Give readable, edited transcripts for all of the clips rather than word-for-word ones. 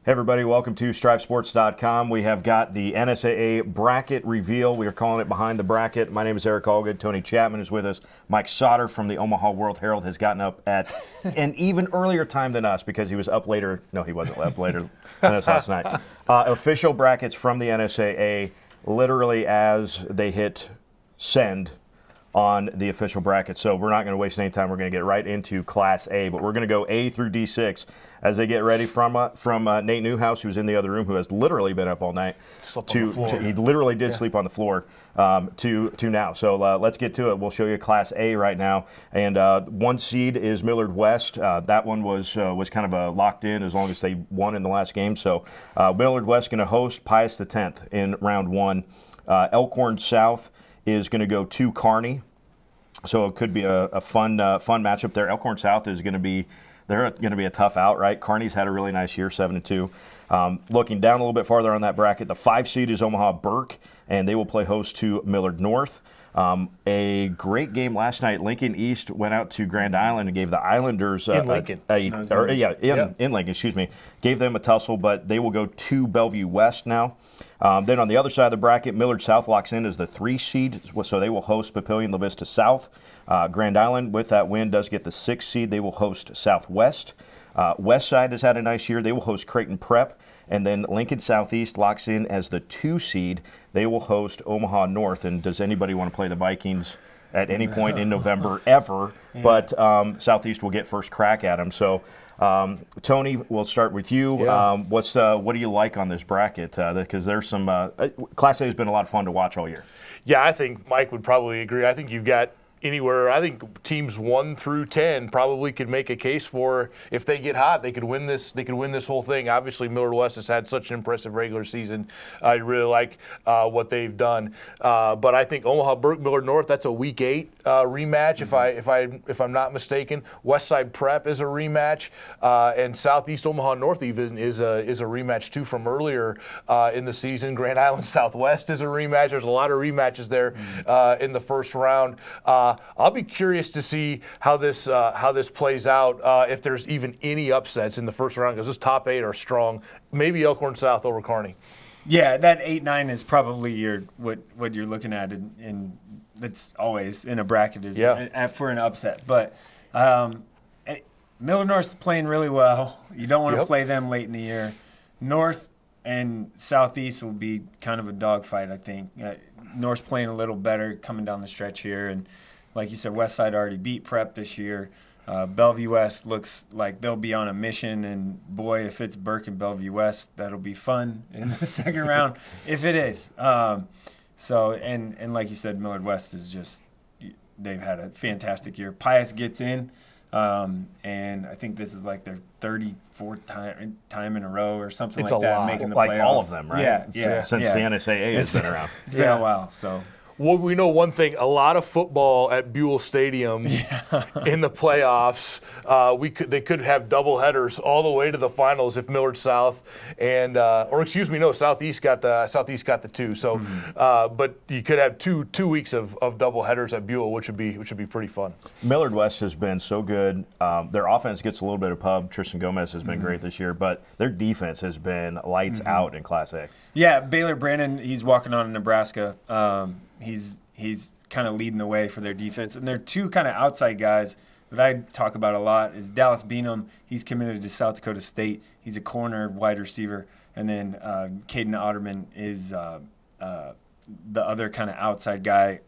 Hey everybody, welcome to StriveSports.com. We have got the NSAA bracket reveal. We are calling it Behind the Bracket. My name is Eric Allgood. Tony Chapman is with us. Mike Sautter from the Omaha World Herald has gotten up at an even earlier time than us because he was up later. No, he wasn't up later than us last night. Official brackets from the NSAA literally as they hit send on the official bracket. So we're not going to waste any time. We're going to get right into Class A, but we're going to go A through D6 as they get ready from Nate Newhouse, who's in the other room, who has literally been up all night. He literally did sleep on the floor to now. So let's get to it. We'll show you Class A right now. And one seed is Millard West. That one was kind of locked in as long as they won in the last game. So Millard West going to host Pius X in round one. Elkhorn South is going to go to Kearney, so it could be a fun matchup there. Elkhorn South is going to be a tough out, right? Kearney's had a really nice year, 7-2. Looking down a little bit farther on that bracket, the 5 seed is Omaha Burke, and they will play host to Millard North. A great game last night. Lincoln East went out to Grand Island and gave the Islanders in Lincoln. Excuse me. Gave them a tussle, but they will go to Bellevue West now. Then on the other side of the bracket, Millard South locks in as the 3 seed, so they will host Papillion La Vista South. Grand Island, with that win, does get the 6 seed. They will host Southwest. West Side has had a nice year. They will host Creighton Prep. And then Lincoln Southeast locks in as the 2 seed. They will host Omaha North. And does anybody want to play the Vikings at any point in November ever? Yeah. But Southeast will get first crack at them. So, Tony, we'll start with you. Yeah. What do you like on this bracket? Because there's some Class A has been a lot of fun to watch all year. Yeah, I think Mike would probably agree. I think you've got anywhere, I think teams 1 through 10 probably could make a case for, if they get hot, they could win this. They could win this whole thing. Obviously, Millard West has had such an impressive regular season. I really like what they've done. But I think Omaha Burke, Millard North, that's a Week 8 rematch. Mm-hmm. If I'm not mistaken, Westside Prep is a rematch, and Southeast Omaha North even is a rematch too from earlier in the season. Grand Island Southwest is a rematch. There's a lot of rematches there in the first round. I'll be curious to see how this plays out, if there's even any upsets in the first round, because this top 8 are strong. Maybe Elkhorn South over Kearney. Yeah, that 8-9 is probably what you're looking at, and that's always in a bracket is for an upset. But Millard North's playing really well. You don't want to play them late in the year. North and Southeast will be kind of a dogfight, I think. North's playing a little better coming down the stretch here, and like you said, Westside already beat Prep this year. Bellevue West looks like they'll be on a mission, and boy, if it's Burke and Bellevue West, that'll be fun in the second round, if it is. So like you said, Millard West is just, they've had a fantastic year. Pius gets in, and I think this is like their 34th time in a row or something like that, making the playoffs. Like all of them, right? Yeah. Since the NSAA has been around. It's been a while, so. Well, we know one thing: a lot of football at Buell Stadium in the playoffs. They could have double headers all the way to the finals if Millard South and Southeast got the 2. So, but you could have two weeks of double headers at Buell, which would be pretty fun. Millard West has been so good. Their offense gets a little bit of pub. Tristan Gomez has been great this year, but their defense has been lights out in Class A. Yeah, Baylor Brandon, he's walking on in Nebraska. He's kind of leading the way for their defense. And their 2 kind of outside guys that I talk about a lot is Dallas Beanham. He's committed to South Dakota State. He's a corner wide receiver. And then Caden Otterman is the other kind of outside guy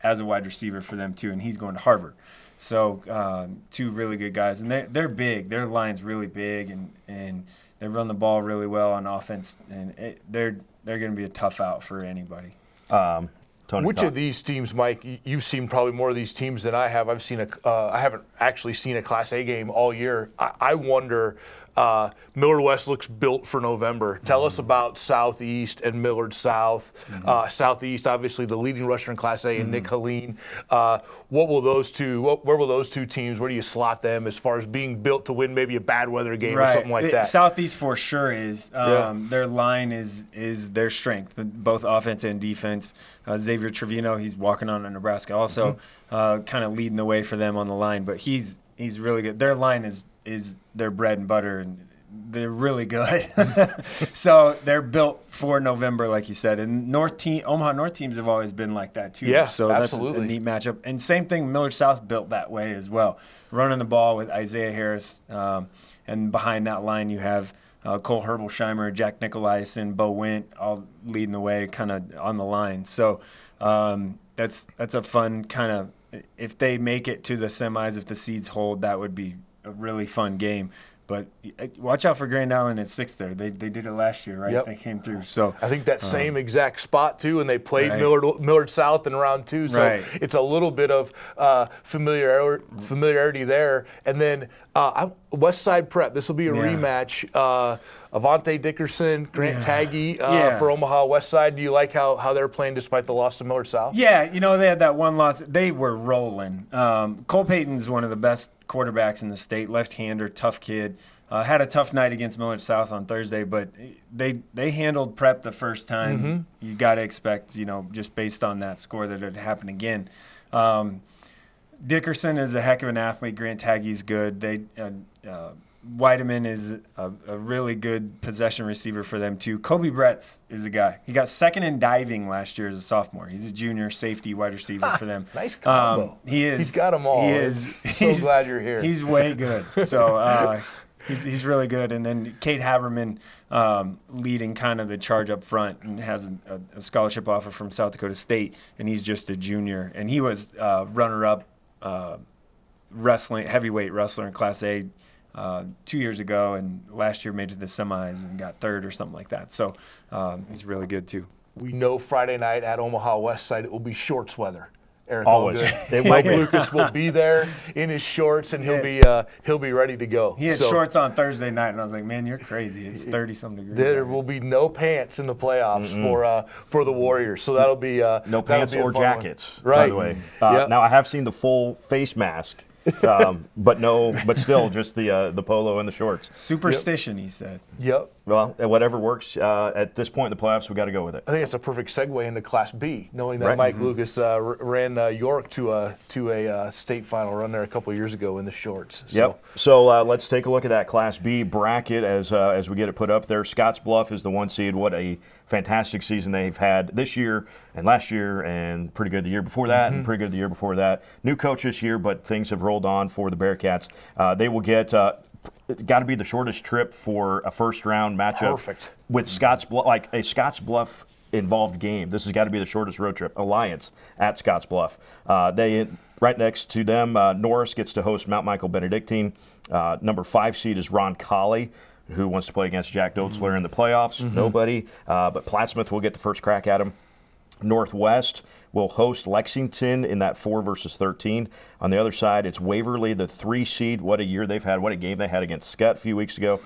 as a wide receiver for them too, and he's going to Harvard. So 2 really good guys. And they're big. Their line's really big, and they run the ball really well on offense. And they're going to be a tough out for anybody. Tony, which of these teams, Mike? You've seen probably more of these teams than I have. I haven't actually seen a Class A game all year. I wonder. Millard West looks built for November. Tell us about Southeast and Millard South. Southeast, obviously, the leading rusher in Class A, and Nick Helene. Where will those two teams? Where do you slot them as far as being built to win maybe a bad weather game or something like that? Southeast for sure is. Their line is their strength, both offense and defense. Xavier Trevino, he's walking on in Nebraska, also kind of leading the way for them on the line. But he's really good. Their line is their bread and butter, and they're really good. So they're built for November, like you said. And Omaha North teams have always been like that too. Yeah, so absolutely. That's a neat matchup. And same thing, Millard South built that way as well. Running the ball with Isaiah Harris, and behind that line you have Cole Herbolsheimer, Jack Nicolaisen, Bo Wint, all leading the way kind of on the line. So that's a fun kind of, if they make it to the semis, if the seeds hold, that would be a really fun game. But watch out for Grand Island at 6 there. They did it last year, right? Yep. They came through. So I think that same exact spot too, and they played Right. Millard South in round 2. So Right. it's a little bit of familiarity there. And then West Side Prep. This will be a rematch. Avante Dickerson, Grant Taggy for Omaha West Side. Do you like how they're playing despite the loss to Millard South? Yeah, they had that one loss. They were rolling. Cole Payton's one of the best quarterbacks in the state, left-hander, tough kid. Had a tough night against Millard South on Thursday, but they handled Prep the first time. Mm-hmm. You got to expect, just based on that score, that it'd happen again. Dickerson is a heck of an athlete. Grant Taggy's good. Weideman is a really good possession receiver for them, too. Kobe Bretz is a guy. He got second in diving last year as a sophomore. He's a junior safety wide receiver for them. Nice combo. He is. He's got them all. He's glad you're here. He's way good. So he's really good. And then Kate Haberman leading kind of the charge up front, and has a scholarship offer from South Dakota State, and he's just a junior. And he was runner-up heavyweight wrestler in Class A 2 years ago, and last year made it to the semis and got third or something like that. So he's really good too. We know Friday night at Omaha West Side it will be shorts weather. Eric Always. Allgood. Mike Lucas will be there in his shorts, and he'll be ready to go. He had shorts on Thursday night, and I was like, man, you're crazy. It's 30-some degrees. There will be no pants in the playoffs for the Warriors, so that'll be no pants or jackets, right? By the way, now I have seen the full face mask. but still just the polo and the shorts. Superstition, he said. Yep. Well, whatever works. At this point in the playoffs, we got to go with it. I think it's a perfect segue into Class B, knowing that Mike Lucas ran York to a state final run there a couple of years ago in the shorts. So. Yep. So let's take a look at that Class B bracket as we get it put up there. Scottsbluff is the 1 seed. What a fantastic season they've had this year and last year, and pretty good the year before that, and pretty good the year before that. New coach this year, but things have rolled on for the Bearcats. They will get. It's got to be the shortest trip for a first-round matchup with Scottsbluff, like a Scottsbluff involved game. This has got to be the shortest road trip. Alliance at Scottsbluff. They right next to them. Norris gets to host Mount Michael Benedictine. Number 5 seed is Ron Colley, who wants to play against Jack Dotzler in the playoffs. Nobody, but Plattsmouth will get the first crack at him. Northwest will host Lexington in that 4 versus 13. On the other side, it's Waverly, the 3 seed. What a year they've had. What a game they had against Scott a few weeks ago.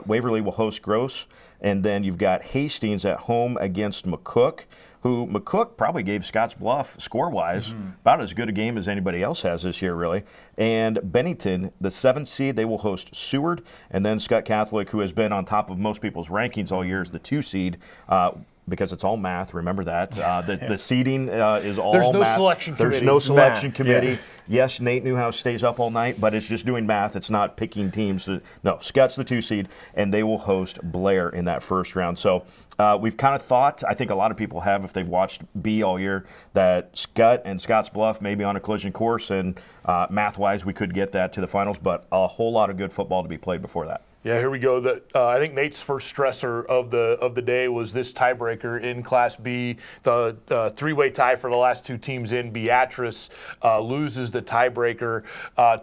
Waverly will host Gross. And then you've got Hastings at home against McCook, who McCook probably gave Scottsbluff, score-wise, about as good a game as anybody else has this year, really. And Bennington, the 7th seed, they will host Seward. And then Scott Catholic, who has been on top of most people's rankings all year, is the 2 seed. Because it's all math, remember that. The seeding is all math. There's no selection committee. There's no selection math. committee. Yes. Yes, Nate Newhouse stays up all night, but it's just doing math. It's not picking teams. No, Scott's the 2 seed, and they will host Blair in that first round. So we've kind of thought, I think a lot of people have, if they've watched B all year, that Scott and Scottsbluff may be on a collision course, and math-wise we could get that to the finals, but a whole lot of good football to be played before that. Yeah, here we go. I think Nate's first stressor of the day was this tiebreaker in Class B. The three-way tie for the last 2 teams in. Beatrice loses the tiebreaker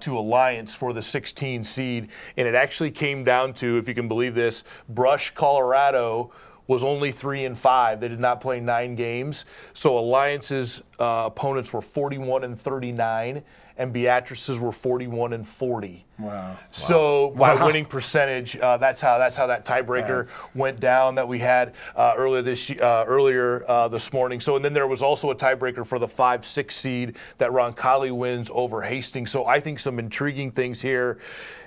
to Alliance for the 16 seed, and it actually came down to, if you can believe this, Brush, Colorado was only 3-5. They did not play 9 games. So Alliance's opponents were 41-39. And Beatrice's were 41-40. Wow. So by winning percentage, that's how that tiebreaker went down that we had earlier this morning. So and then there was also a tiebreaker for the 5-6 seed that Roncalli wins over Hastings. So I think some intriguing things here.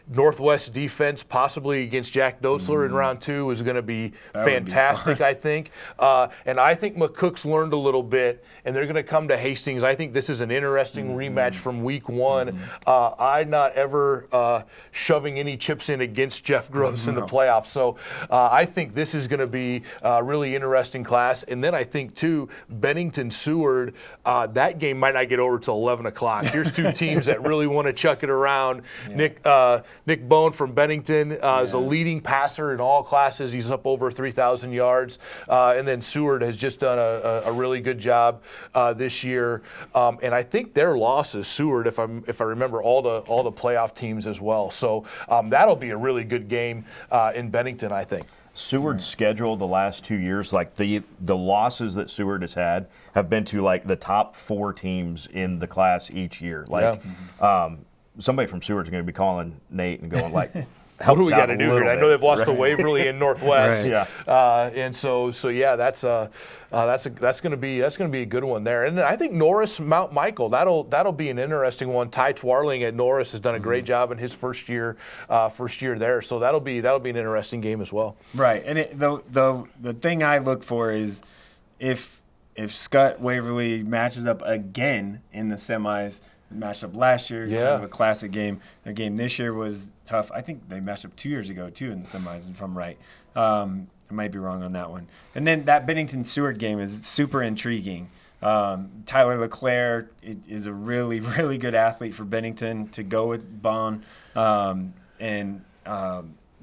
Northwest defense possibly against Jack Dotzler in round 2 is going to be fantastic, I think. And I think McCook's learned a little bit, and they're going to come to Hastings. I think this is an interesting rematch from week 1. I'm not ever shoving any chips in against Jeff Gross in the playoffs. So I think this is going to be a really interesting class. And then I think, too, Bennington-Seward, that game might not get over till 11 o'clock. Here's two teams that really want to chuck it around. Yeah. Nick Bone from Bennington is a leading passer in all classes. He's up over 3,000 yards. And then Seward has just done a really good job this year. And I think their loss is Seward, if I remember all the playoff teams as well. So that'll be a really good game in Bennington, I think. Seward's schedule the last 2 years, like the losses that Seward has had have been to like the top 4 teams in the class each year. Like somebody from Seward's going to be calling Nate and going like, what do we got to do here? I know they've lost to Waverly and Northwest, and so that's going to be a good one there. And I think Norris Mount Michael, that'll be an interesting one. Ty Twarling at Norris has done a great job in his first year there, so that'll be an interesting game as well. Right, and the thing I look for is if Scott Waverly matches up again in the semis. Matched up last year, kind of a classic game. Their game this year was tough. I think they matched up 2 years ago, too, in the semis, if I'm right. I might be wrong on that one. And then that Bennington-Seward game is super intriguing. Tyler LeClaire is a really, really good athlete for Bennington to go with Bone.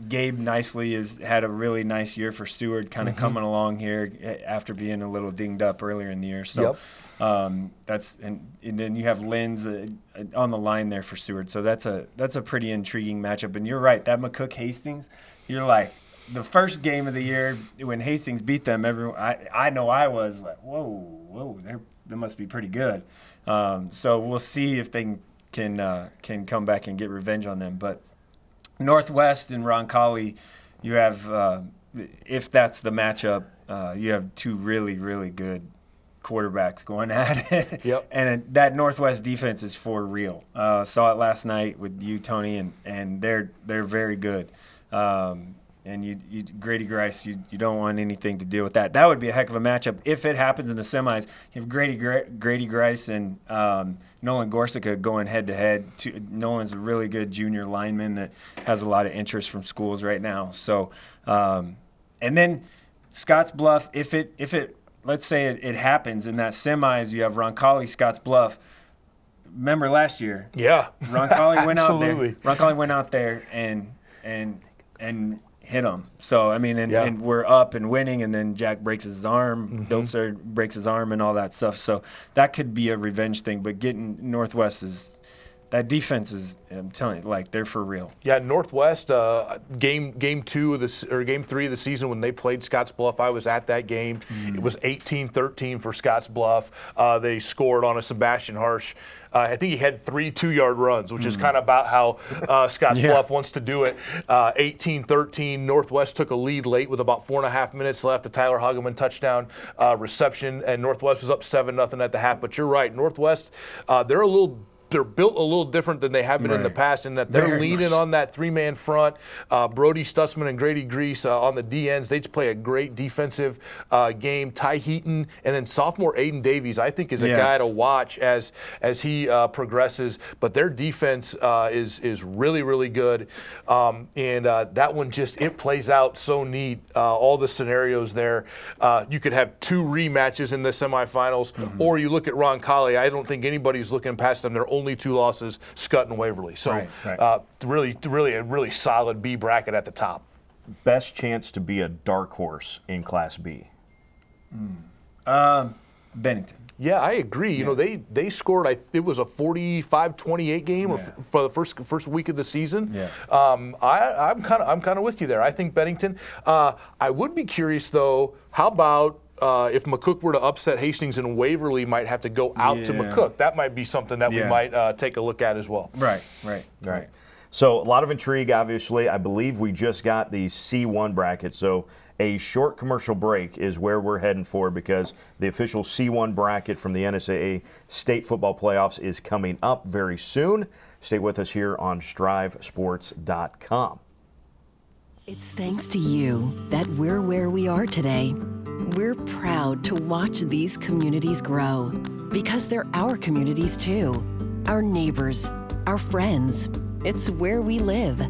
Gabe Nicely has had a really nice year for Seward, kind of coming along here after being a little dinged up earlier in the year. So that's and then you have Linz on the line there for Seward. So that's a pretty intriguing matchup. And you're right, that McCook Hastings, you're like the first game of the year when Hastings beat them. Everyone, I know I was like, whoa, they must be pretty good. So we'll see if they can come back and get revenge on them, but. Northwest and Roncalli, you have, if that's the matchup, you have two really, really good quarterbacks going at it. Yep. And that Northwest defense is for real. Saw it last night with you, Tony, and they're very good. And you Grady Grice, you don't want anything to deal with that. That would be a heck of a matchup if it happens in the semis. You have Grady Grice and Nolan Gorsica going head-to-head. Nolan's a really good junior lineman that has a lot of interest from schools right now. So, and then Scotts Bluff, if it let's say it happens in that semis, you have Roncalli, Scotts Bluff. Remember last year? Yeah. Roncalli went out there. Roncalli went out there and hit them. So, I mean, and we're up and winning, and then Jack breaks his arm, Dilser breaks his arm and all that stuff. So that could be a revenge thing. But getting Northwest that defense is, I'm telling you, like, they're for real. Yeah, Northwest, game 2 or game 3 of the season when they played Scotts Bluff, I was at that game. It was 18-13 for Scotts Bluff. They scored on a Sebastian Harsh. I think he had 3 2-yard runs, which is kind of about how Scotts Bluff wants to do it. 18-13, Northwest took a lead late with about 4.5 minutes left. The Tyler Hageman touchdown reception, and Northwest was up 7-0 at the half. But you're right, Northwest, they're built a little different than they have been in the past, in that they're leaning on that 3-man front. Brody Stutzman and Grady Grease on the DNs. They just play a great defensive game. Ty Heaton and then sophomore Aiden Davies, I think, is a guy to watch as he progresses. But their defense is really, really good. And that one it plays out so neat. All the scenarios there. You could have 2 rematches in the semifinals, or you look at Roncalli. I don't think anybody's looking past them. They're only 2 losses, Scott and Waverly. So really a really solid B bracket at the top. Best chance to be a dark horse in Class B? Bennington. Yeah, I agree. You know, they scored. It was a 45-28 game for the first week of the season. Yeah. I'm kind of with you there. I think Bennington. I would be curious though. How about if McCook were to upset Hastings and Waverly might have to go out to McCook? That might be something that we might take a look at as well. Right. So a lot of intrigue, obviously. I believe we just got the C1 bracket. So a short commercial break is where we're heading for, because the official C1 bracket from the NSAA State Football Playoffs is coming up very soon. Stay with us here on StriveSports.com. It's thanks to you that we're where we are today. We're proud to watch these communities grow because they're our communities too. Our neighbors, our friends. It's where we live.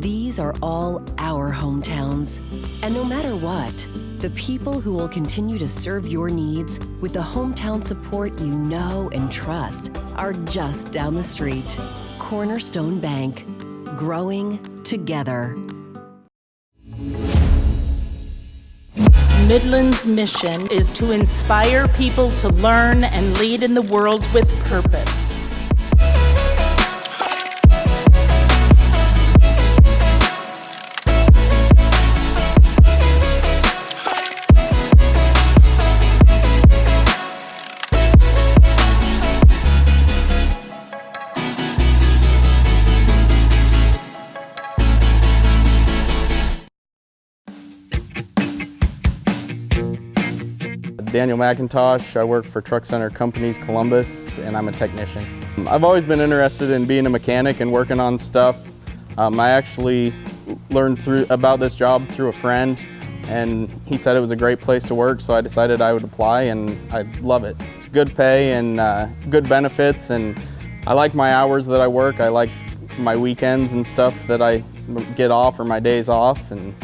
These are all our hometowns. And no matter what, the people who will continue to serve your needs with the hometown support you know and trust are just down the street. Cornerstone Bank. Growing together. Midland's mission is to inspire people to learn and lead in the world with purpose. Daniel Macintosh. I work for Truck Center Companies Columbus, and I'm a technician. I've always been interested in being a mechanic and working on stuff. I actually learned about this job through a friend, and he said it was a great place to work, so I decided I would apply, and I love it. It's good pay and good benefits, and I like my hours that I work. I like my weekends and stuff that I get off or my days off. And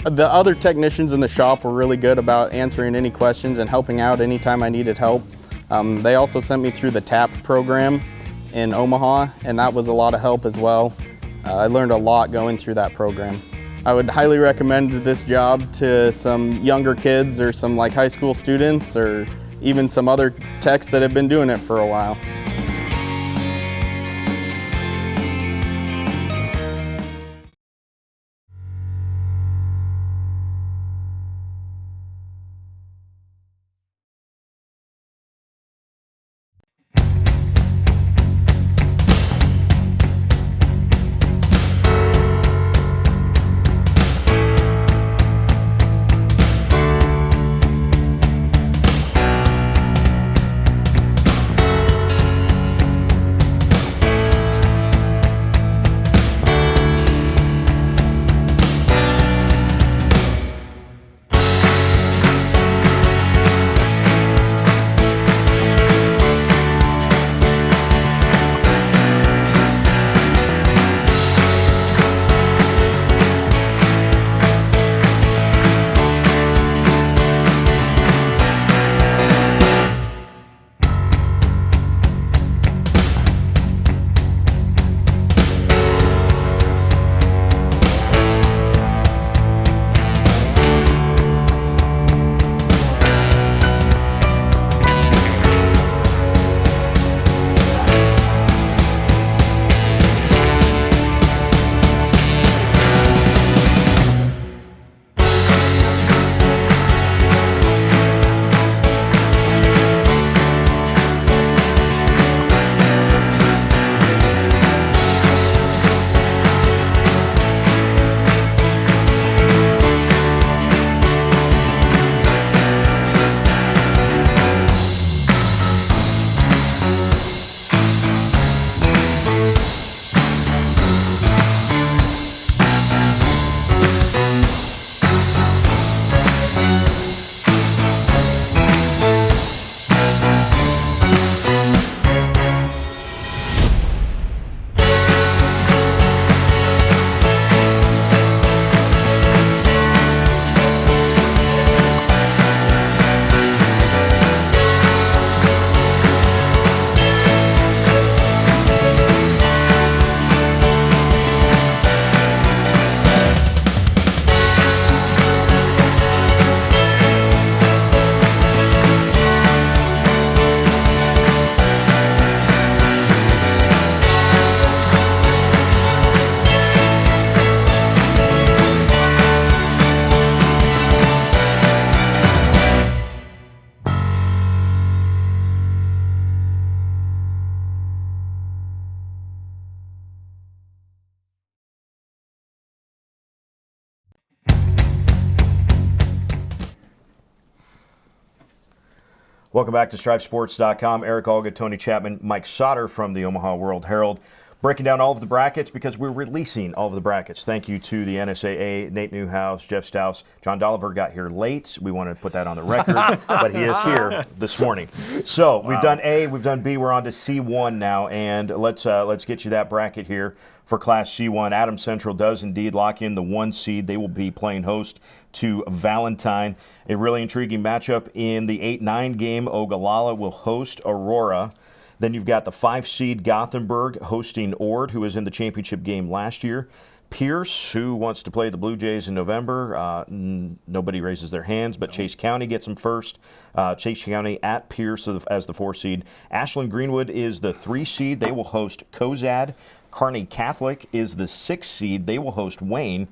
the other technicians in the shop were really good about answering any questions and helping out anytime I needed help. They also sent me through the TAP program in Omaha, and that was a lot of help as well. I learned a lot going through that program. I would highly recommend this job to some younger kids or some like high school students or even some other techs that have been doing it for a while. Welcome back to StriveSports.com. Eric Allgood, Tony Chapman, Mike Sautter from the Omaha World Herald. breaking down all of the brackets because we're releasing all of the brackets. Thank you to the NSAA, Nate Newhouse, Jeff Strauss. John Dolliver got here late. We want to put that on the record, but he is here this morning. So we've done A, we've done B, we're on to C1 now, and let's get you that bracket here for Class C1. Adams Central does indeed lock in the 1 seed. They will be playing host to Valentine. A really intriguing matchup in the 8-9 game. Ogallala will host Aurora. Then you've got the 5 seed Gothenburg hosting Ord, who was in the championship game last year. Pierce, who wants to play the Blue Jays in November. Nobody raises their hands, but Chase County gets them first. Chase County at Pierce as the 4 seed. Ashland Greenwood is the 3 seed. They will host Cozad. Kearney Catholic is the 6 seed. They will host Wayne.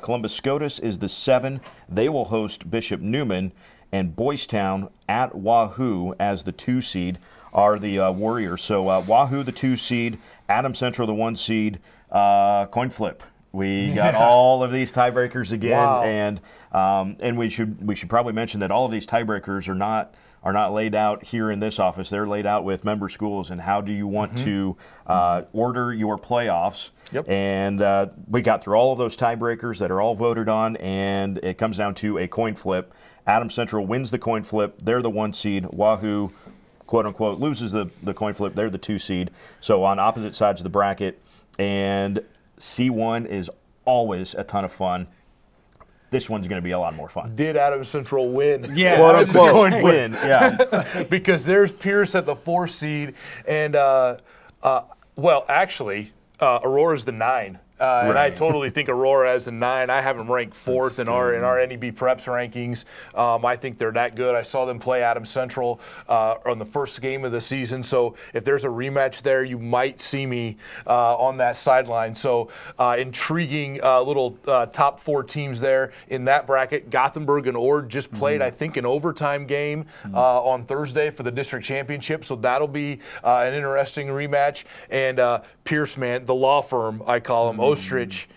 Columbus SCOTUS is the 7. They will host Bishop Neumann. And Boys Town at Wahoo as the 2 seed are the Warriors. So Wahoo, the 2 seed, Adams Central, the 1 seed, coin flip. We got all of these tiebreakers again, and we should probably mention that all of these tiebreakers are not laid out here in this office. They're laid out with member schools and how do you want to order your playoffs. Yep. And we got through all of those tiebreakers that are all voted on, and it comes down to a coin flip. Adams Central wins the coin flip. They're the 1 seed. Wahoo, quote unquote, loses the coin flip. They're the 2 seed. So on opposite sides of the bracket. And C1 is always a ton of fun. This one's going to be a lot more fun. Did Adams Central win? Yeah, quote unquote win. Yeah. Because there's Pierce at the 4 seed, and actually, Aurora's the 9. And I totally think Aurora as a 9. I have them ranked 4th in our NEB Preps rankings. I think they're that good. I saw them play Adams Central on the first game of the season. So if there's a rematch there, you might see me on that sideline. So intriguing little top 4 teams there in that bracket. Gothenburg and Ord just played, I think, an overtime game on Thursday for the district championship. So that'll be an interesting rematch. And Pierce, man, the law firm, I call them, Ostrich,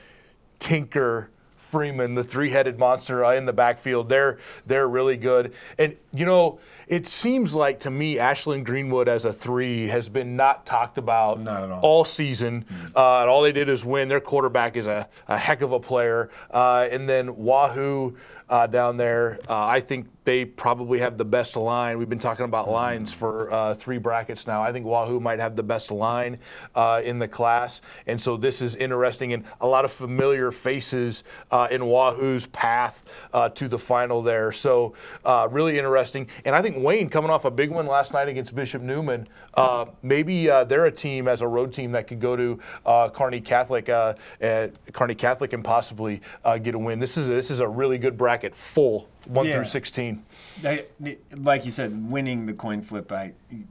Tinker, Freeman, the 3-headed monster in the backfield. They're really good. And, it seems like to me Ashland Greenwood as a 3 has been not talked about all season. And all they did is win. Their quarterback is a heck of a player. And then Wahoo down there, I think they probably have the best line. We've been talking about lines for 3 brackets now. I think Wahoo might have the best line in the class. And so this is interesting, and a lot of familiar faces in Wahoo's path to the final there. So really interesting. And I think Wayne, coming off a big win last night against Bishop Neumann, maybe they're a team as a road team that could go to Kearney Catholic and possibly get a win. This is a really good bracket, full 1 through 16. Like you said, winning the coin flip,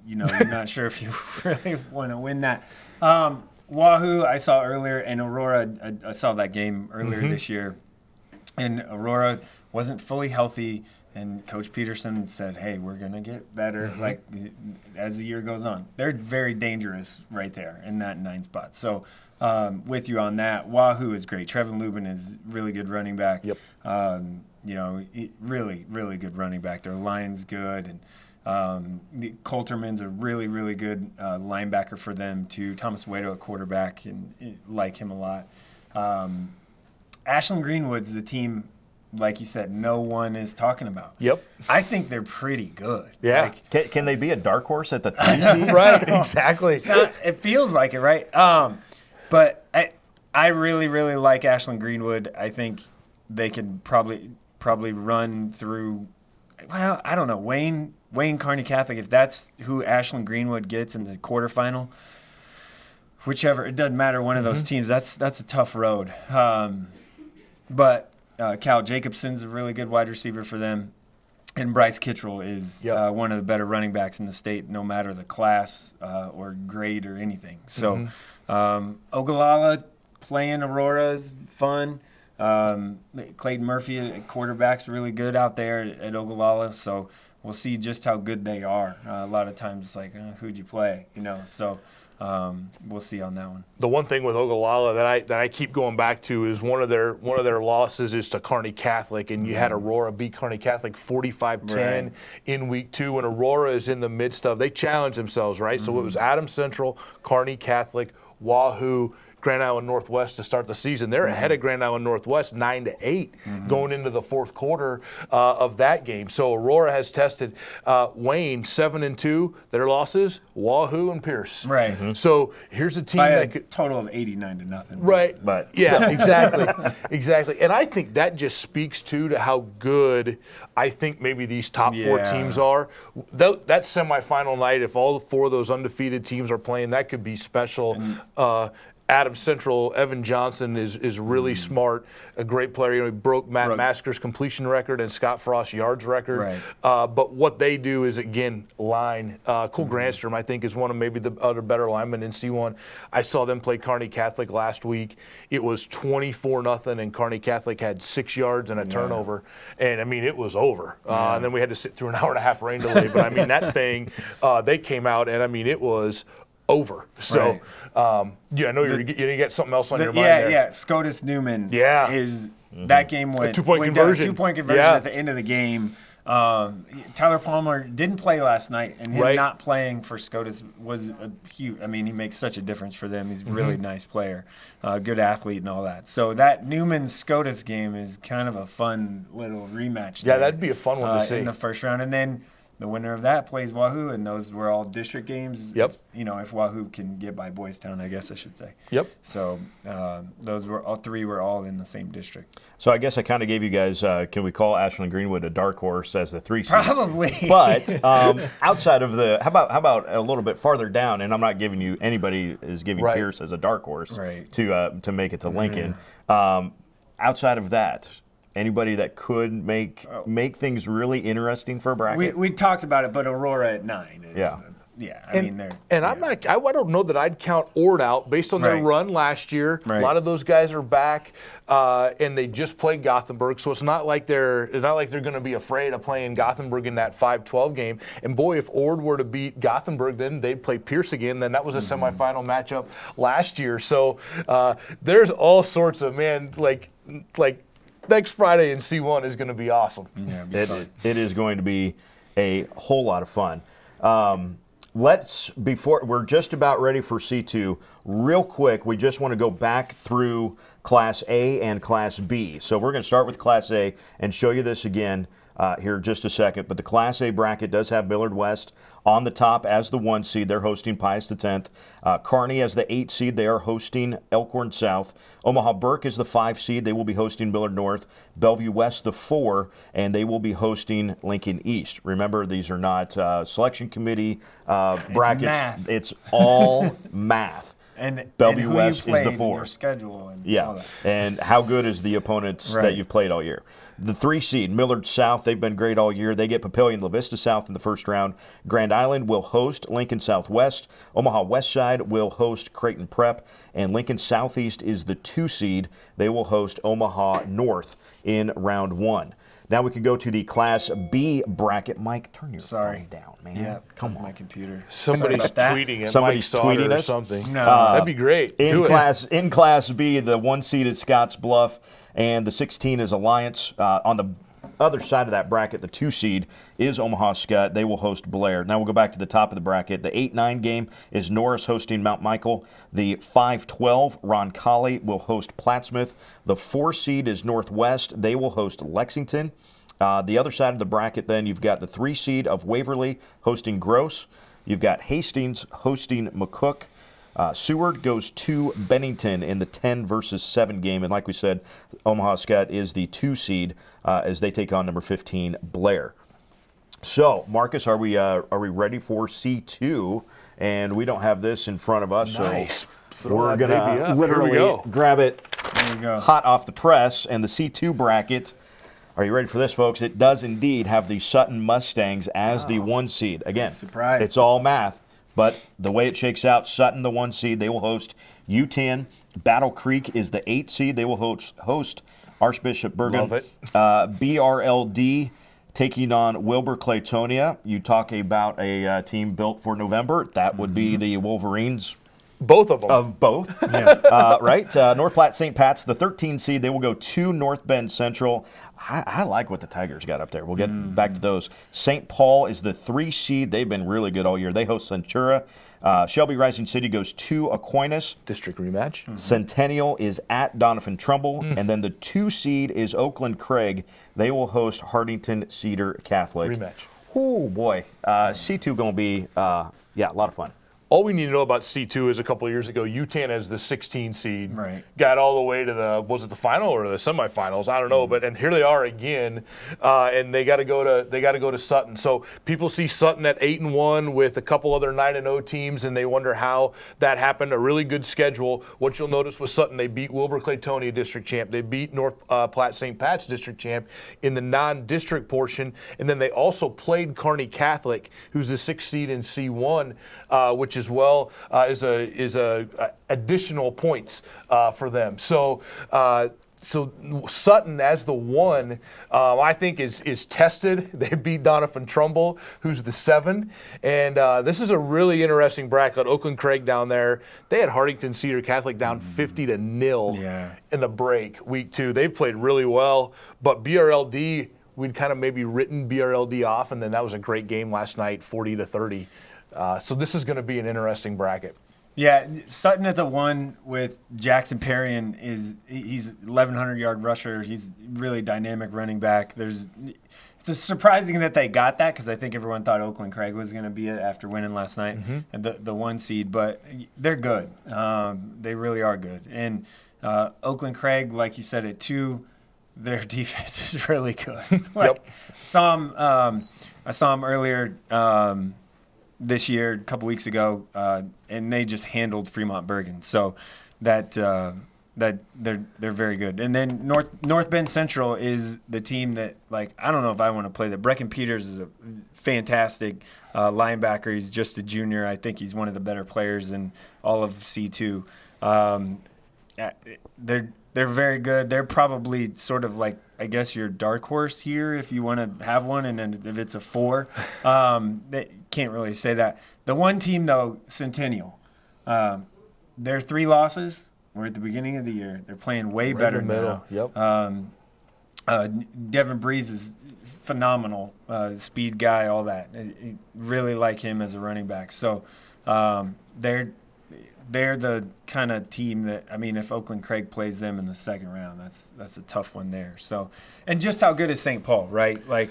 you're not sure if you really want to win that. Wahoo, I saw earlier, and Aurora, I saw that game earlier this year, and Aurora wasn't fully healthy. And Coach Peterson said, hey, we're going to get better like as the year goes on. They're very dangerous right there in that 9 spot. So with you on that, Wahoo is great. Trevin Lubin is really good running back. Yep. Really, really good running back. Their line's good. And Coulterman's a really, really good linebacker for them, too. Thomas Waito, a quarterback, and like him a lot. Ashland Greenwood's the team, like you said, no one is talking about. Yep. I think they're pretty good. Yeah. Can they be a dark horse at the 3 seed? Right, exactly. It feels like it, right? But I really, really like Ashland Greenwood. I think they could probably run through, well, I don't know, Wayne Kearney Catholic, if that's who Ashland Greenwood gets in the quarterfinal, whichever, it doesn't matter, one of those teams, that's a tough road. But Cal Jacobson's a really good wide receiver for them. And Bryce Kittrell is one of the better running backs in the state, no matter the class or grade or anything. So Ogallala playing Aurora is fun. Clayton Murphy at quarterback's really good out there at Ogallala. So we'll see just how good they are. A lot of times it's like, who'd you play? So we'll see on that one. The one thing with Ogallala that I keep going back to is one of their losses is to Kearney Catholic, and you had Aurora beat Kearney Catholic 45-10 in week 2, and Aurora is in the midst of, they challenge themselves, right? So it was Adams Central, Kearney Catholic, Wahoo, Grand Island Northwest to start the season. They're ahead of Grand Island Northwest 9-8 going into the fourth quarter of that game. So Aurora has tested Wayne 7-2. Their losses, Wahoo and Pierce. Right. So here's a team By that a could, total of 89-0. right. But Yeah, exactly. And I think that just speaks to how good I think maybe these top four teams are. That semifinal night, if all four of those undefeated teams are playing, that could be special. Adams Central, Evan Johnson is really smart, a great player. You know, he broke Matt Masker's completion record and Scott Frost's yards record. Right. But what they do is, again, line. Cole Granstrom, I think, is one of maybe the other better linemen in C1. I saw them play Kearney Catholic last week. It was 24-0, and Kearney Catholic had 6 yards and a turnover. And, I mean, it was over. And then we had to sit through an hour-and-a-half rain delay. But, I mean, that thing, they came out, and, I mean, it was over. So, I know you get something else on your mind there. Yeah, Scotus Newman is that game went two-point conversion. Two-point conversion at the end of the game. Tyler Palmer didn't play last night, and him not playing for Scotus was a huge. I mean, he makes such a difference for them. He's a really nice player, good athlete, and all that. So that Newman-Scotus game is kind of a fun little rematch. Yeah, that'd be a fun one to see in the first round, and then the winner of that plays Wahoo, and those were all district games. Yep. You know, if Wahoo can get by Boys Town, I guess I should say. Yep. So those were all three were all in the same district. So I guess I kind of gave you guys, can we call Ashland Greenwood a dark horse as the 3 seed? Probably. But outside of the, how about a little bit farther down, and I'm not giving you, anybody is giving Pierce as a dark horse to make it to Lincoln. Outside of that, anybody that could make things really interesting for a bracket? We talked about it, but Aurora at 9 is I mean, they're. And I'm not. I don't know that I'd count Ord out based on their run last year. Right. A lot of those guys are back, and they just played Gothenburg, so it's not like they're going to be afraid of playing Gothenburg in that 5-12 game. And boy, if Ord were to beat Gothenburg, then they'd play Pierce again. Then that was a semifinal matchup last year. So there's all sorts of like. Next Friday in C1 is going to be awesome. Yeah, it'll be fun. It is going to be a whole lot of fun. Before we're just about ready for C2, real quick, we just want to go back through Class A and Class B. So we're going to start with Class A and show you this again here in just a second. But the Class A bracket does have Millard West on the top as the 1 seed. They're hosting Pius X. Kearney as the 8 seed. They are hosting Elkhorn South. Omaha Burke is the 5 seed. They will be hosting Millard North. Bellevue West the 4, and they will be hosting Lincoln East. Remember, these are not selection committee brackets. Math. It's all math. And Bellevue and who West you is the played 4. And your schedule and all that. And how good is the opponents that you've played all year? The 3 seed, Millard South, they've been great all year. They get Papillion La Vista South in the first round. Grand Island will host Lincoln Southwest. Omaha West Side will host Creighton Prep. And Lincoln Southeast is the 2 seed. They will host Omaha North in round 1. Now we can go to the Class B bracket. Mike, turn your phone down, man. Yeah, come on. My computer. Somebody's tweeting at Somebody's Mike Sautter tweeting or us? something. No. That'd be great. In Class B, the 1 seed is Scotts Bluff, and the 16 is Alliance. On the other side of that bracket, the 2 seed is Omaha Skutt. They will host Blair. Now we'll go back to the top of the bracket. The 8-9 game is Norris hosting Mount Michael. The 5-12, Roncalli will host Plattsmouth. The 4 seed is Northwest. They will host Lexington. The other side of the bracket, then, you've got the 3 seed of Waverly hosting Gross. You've got Hastings hosting McCook. Seward goes to Bennington in the 10 versus 7 game. And like we said, Omaha Skutt is the 2 seed as they take on number 15, Blair. So, Marcus, are we ready for C2? And we don't have this in front of us, Nice. so we're going to literally go. grab it There you go. hot off the press. And the C2 bracket, are you ready for this, folks? It does indeed have the Sutton Mustangs as the 1 seed. Again, Surprise. It's all math, but the way it shakes out, Sutton, the 1 seed, they will host U10. Battle Creek is the 8 seed. They will host Archbishop Bergen. Love it. BRLD taking on Wilbur Claytonia. You talk about a team built for November. That would be the Wolverines. Both of them. Of both, right? North Platte St. Pat's, the 13 seed, they will go to North Bend Central. I like what the Tigers got up there. We'll get back to those. St. Paul is the 3 seed. They've been really good all year. They host Centura. Shelby Rising City goes to Aquinas. District rematch. Centennial is at Doniphan Trumbull. And then the 2 seed is Oakland Craig. They will host Hartington Cedar Catholic. Rematch. Oh, boy. C2 going to be, a lot of fun. All we need to know about C2 is a couple of years ago, UTAN as the 16 seed got all the way to was it the final or the semifinals? I don't know, and here they are again, and they got to go to Sutton. So people see Sutton at 8-1 with a couple other 9-0 teams, and they wonder how that happened. A really good schedule. What you'll notice with Sutton, they beat Wilber-Claytonia district champ. They beat North Platte St. Pat's district champ in the non-district portion, and then they also played Kearney Catholic, who's the 6th seed in C1, which as well is additional points for them. So Sutton as the 1, I think is tested. They beat Doniphan Trumbull, who's the 7, and this is a really interesting bracket. Oakland Craig down there, they had Hartington Cedar Catholic down 50-0 in the break week 2. They've played really well, but BRLD, we'd kind of maybe written BRLD off, and then that was a great game last night, 40-30. So this is going to be an interesting bracket. Yeah, Sutton at the 1 with Jackson Perrion he's 1,100-yard rusher. He's really dynamic running back. It's surprising that they got that because I think everyone thought Oakland Craig was going to be it after winning last night, and the 1 seed. But they're good. They really are good. And Oakland Craig, like you said, at 2, their defense is really good. I saw him earlier. This year, a couple weeks ago, and they just handled Fremont Bergen. So that they're very good. And then North Bend Central is the team that, like, I don't know if I want to play that. Brecken Peters is a fantastic linebacker. He's just a junior. I think he's one of the better players in all of C2. They're very good. They're probably sort of like, I guess, your dark horse here if you want to have one, and then if it's a 4, they can't really say that. The 1 team, though, Centennial, their 3 losses were at the beginning of the year. They're playing way better now. Devin Breeze is phenomenal, speed guy, all that. I really like him as a running back. So they're the kind of team that, I mean, if Oakland Craig plays them in the second round, that's a tough one there. So, and just how good is St. Paul, right? Like,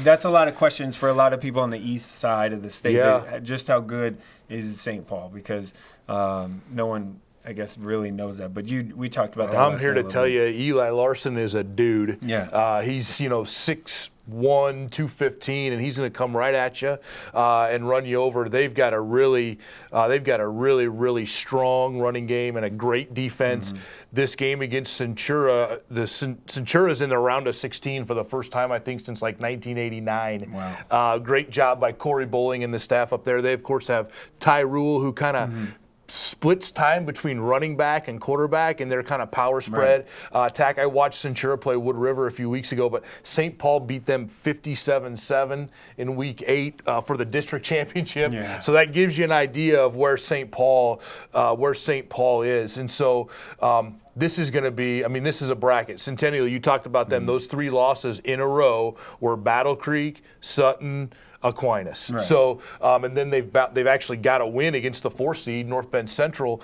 that's a lot of questions for a lot of people on the east side of the state. Yeah. Just how good is St. Paul? Because no one, I guess, really knows that. But we talked about that. I'm here to tell you, Eli Larson is a dude. Yeah. He's 6'1", 215, and he's going to come right at you and run you over. They've got a really strong running game and a great defense. This game against Centura, Centura's in the round of 16 for the first time, I think, since like 1989. Wow. Great job by Corey Bowling and the staff up there. They, of course, have Ty Rule, who kind of splits time between running back and quarterback in their kind of power spread attack. I watched Centura play Wood River a few weeks ago, but St. Paul beat them 57-7 in week 8 for the district championship. Yeah. So that gives you an idea of where St. Paul is. And so this is going to be, I mean, this is a bracket. Centennial, you talked about them. Those 3 losses in a row were Battle Creek, Sutton, Aquinas. Right. So, and then they've actually got a win against the 4 seed, North Bend Central,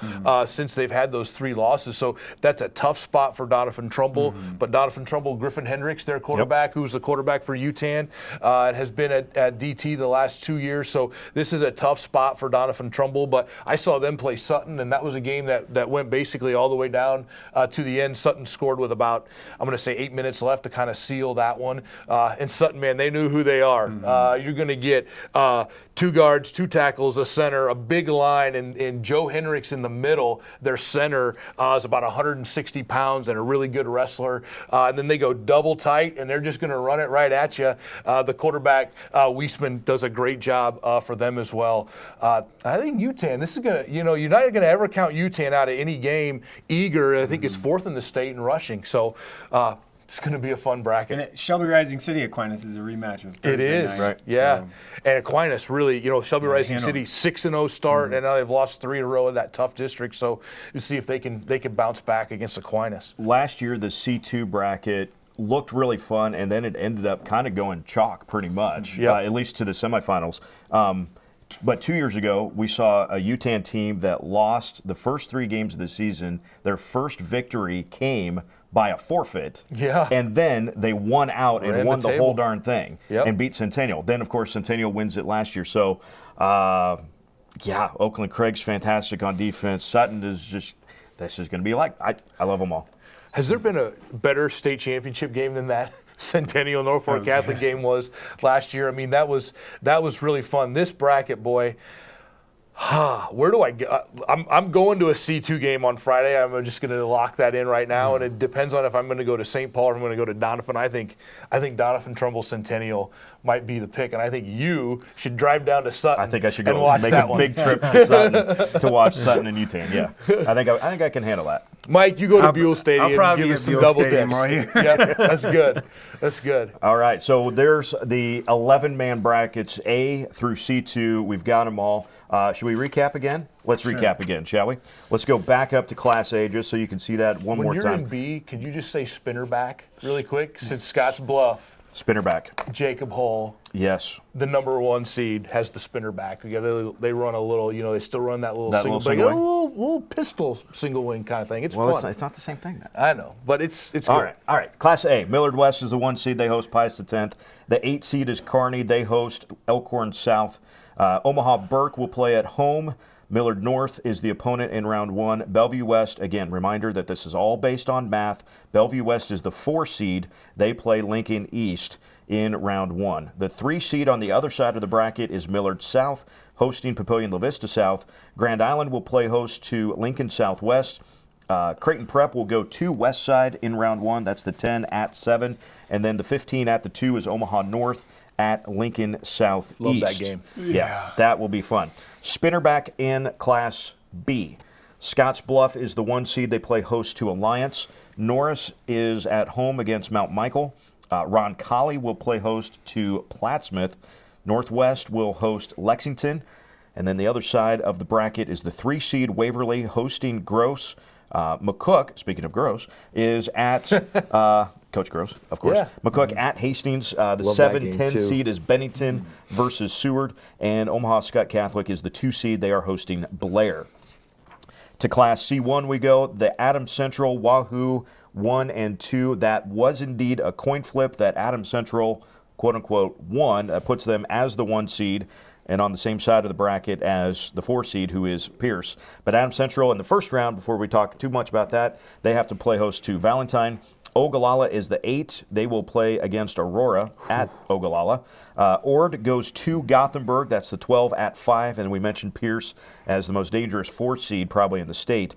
since they've had those 3 losses. So that's a tough spot for Doniphan Trumbull. But Doniphan Trumbull, Griffin Hendricks, their quarterback, who's the quarterback for UTAN, has been at DT the last 2 years. So this is a tough spot for Doniphan Trumbull. But I saw them play Sutton, and that was a game that went basically all the way down to the end. Sutton scored with about, I'm going to say, 8 minutes left to kind of seal that one. And Sutton, man, they knew who they are. You're going to get 2 guards, 2 tackles, a center, a big line, and Joe Hendricks in the middle. Their center is about 160 pounds and a really good wrestler. And then they go double tight, and they're just going to run it right at you. The quarterback, Weisman, does a great job for them as well. I think UTAN, this is going to, you're not going to ever count UTAN out of any game. Eager, I think, is 4th in the state in rushing. So, it's going to be a fun bracket. And Shelby Rising City Aquinas is a rematch of Thursday It is, night. right? Yeah. So. And Aquinas really, Shelby Rising City 6-0 start, and now they've lost 3 in a row in that tough district. So you see if they can bounce back against Aquinas. Last year, the C2 bracket looked really fun, and then it ended up kind of going chalk pretty much, at least to the semifinals. But 2 years ago, we saw a UTAN team that lost the first 3 games of the season. Their first victory came by a forfeit. Yeah. And then they won out and Ran won the the whole table. darn thing Yep. and beat Centennial. Then, of course, Centennial wins it last year. So, yeah, Oakland Craig's fantastic on defense. Sutton is just, this is going to be like, I love them all. Has there been a better state championship game than that Centennial Norfolk Catholic game was last year? I mean, that was really fun. This bracket, boy, where do I go? I'm going to a C2 game on Friday. I'm just going to lock that in right now, and it depends on if I'm going to go to St. Paul or if I'm going to go to Doniphan. I think Doniphan Trumbull Centennial might be the pick, and I think you should drive down to Sutton. I think I should and go watch make that a one. big trip to Sutton to watch Sutton and UTAN. Yeah, I think I can handle that. Mike, you go to Buell Stadium. I'll probably give be us at some Buell double Stadium dips. right here. Yeah, that's good. That's good. All right, so there's the 11-man brackets, A through C2. We've got them all. Should we recap again? Let's recap again, shall we? Let's go back up to Class A just so you can see that one When more you're time. in B, could you just say spinner back really quick? Since Scotts Bluff, Spinner back. Jacob Hull, Yes. the number 1 seed, has the spinner back. They run a little, they still run that little single little single wing, a little pistol single wing kind of thing. It's Well, fun. it's not the same thing then. I know, but it's good. All right. Class A, Millard West is the 1 seed. They host Pius X. The 8 seed is Kearney. They host Elkhorn South. Omaha Burke will play at home. Millard North is the opponent in round 1. Bellevue West, again, reminder that this is all based on math. Bellevue West is the 4 seed. They play Lincoln East in round 1. The 3 seed on the other side of the bracket is Millard South, hosting Papillion La Vista South. Grand Island will play host to Lincoln Southwest. Creighton Prep will go to West Side in round 1. That's the 10 at 7. And then the 15 at the 2 is Omaha North at Lincoln Southeast. Love that game. Yeah, that will be fun. Spinnerback in Class B. Scotts Bluff is the 1 seed. They play host to Alliance. Norris is at home against Mount Michael. Ron Colley will play host to Plattsmouth. Northwest will host Lexington. And then the other side of the bracket is the 3 seed Waverly hosting Gross. McCook, speaking of Gross, is at Coach Gross, of course. Yeah. McCook at Hastings. The Love that game, 7-10 too. seed is Bennington versus Seward. And Omaha Scott Catholic is the 2 seed. They are hosting Blair. To Class C1 we go. The Adams Central Wahoo 1 and 2. That was indeed a coin flip that Adams Central, quote-unquote, won. That puts them as the 1 seed and on the same side of the bracket as the 4 seed, who is Pierce. But Adams Central in the first round, before we talk too much about that, they have to play host to Valentine. Ogallala is the 8. They will play against Aurora at Ogallala. Ord goes to Gothenburg. That's the 12 at 5. And we mentioned Pierce as the most dangerous 4 seed probably in the state.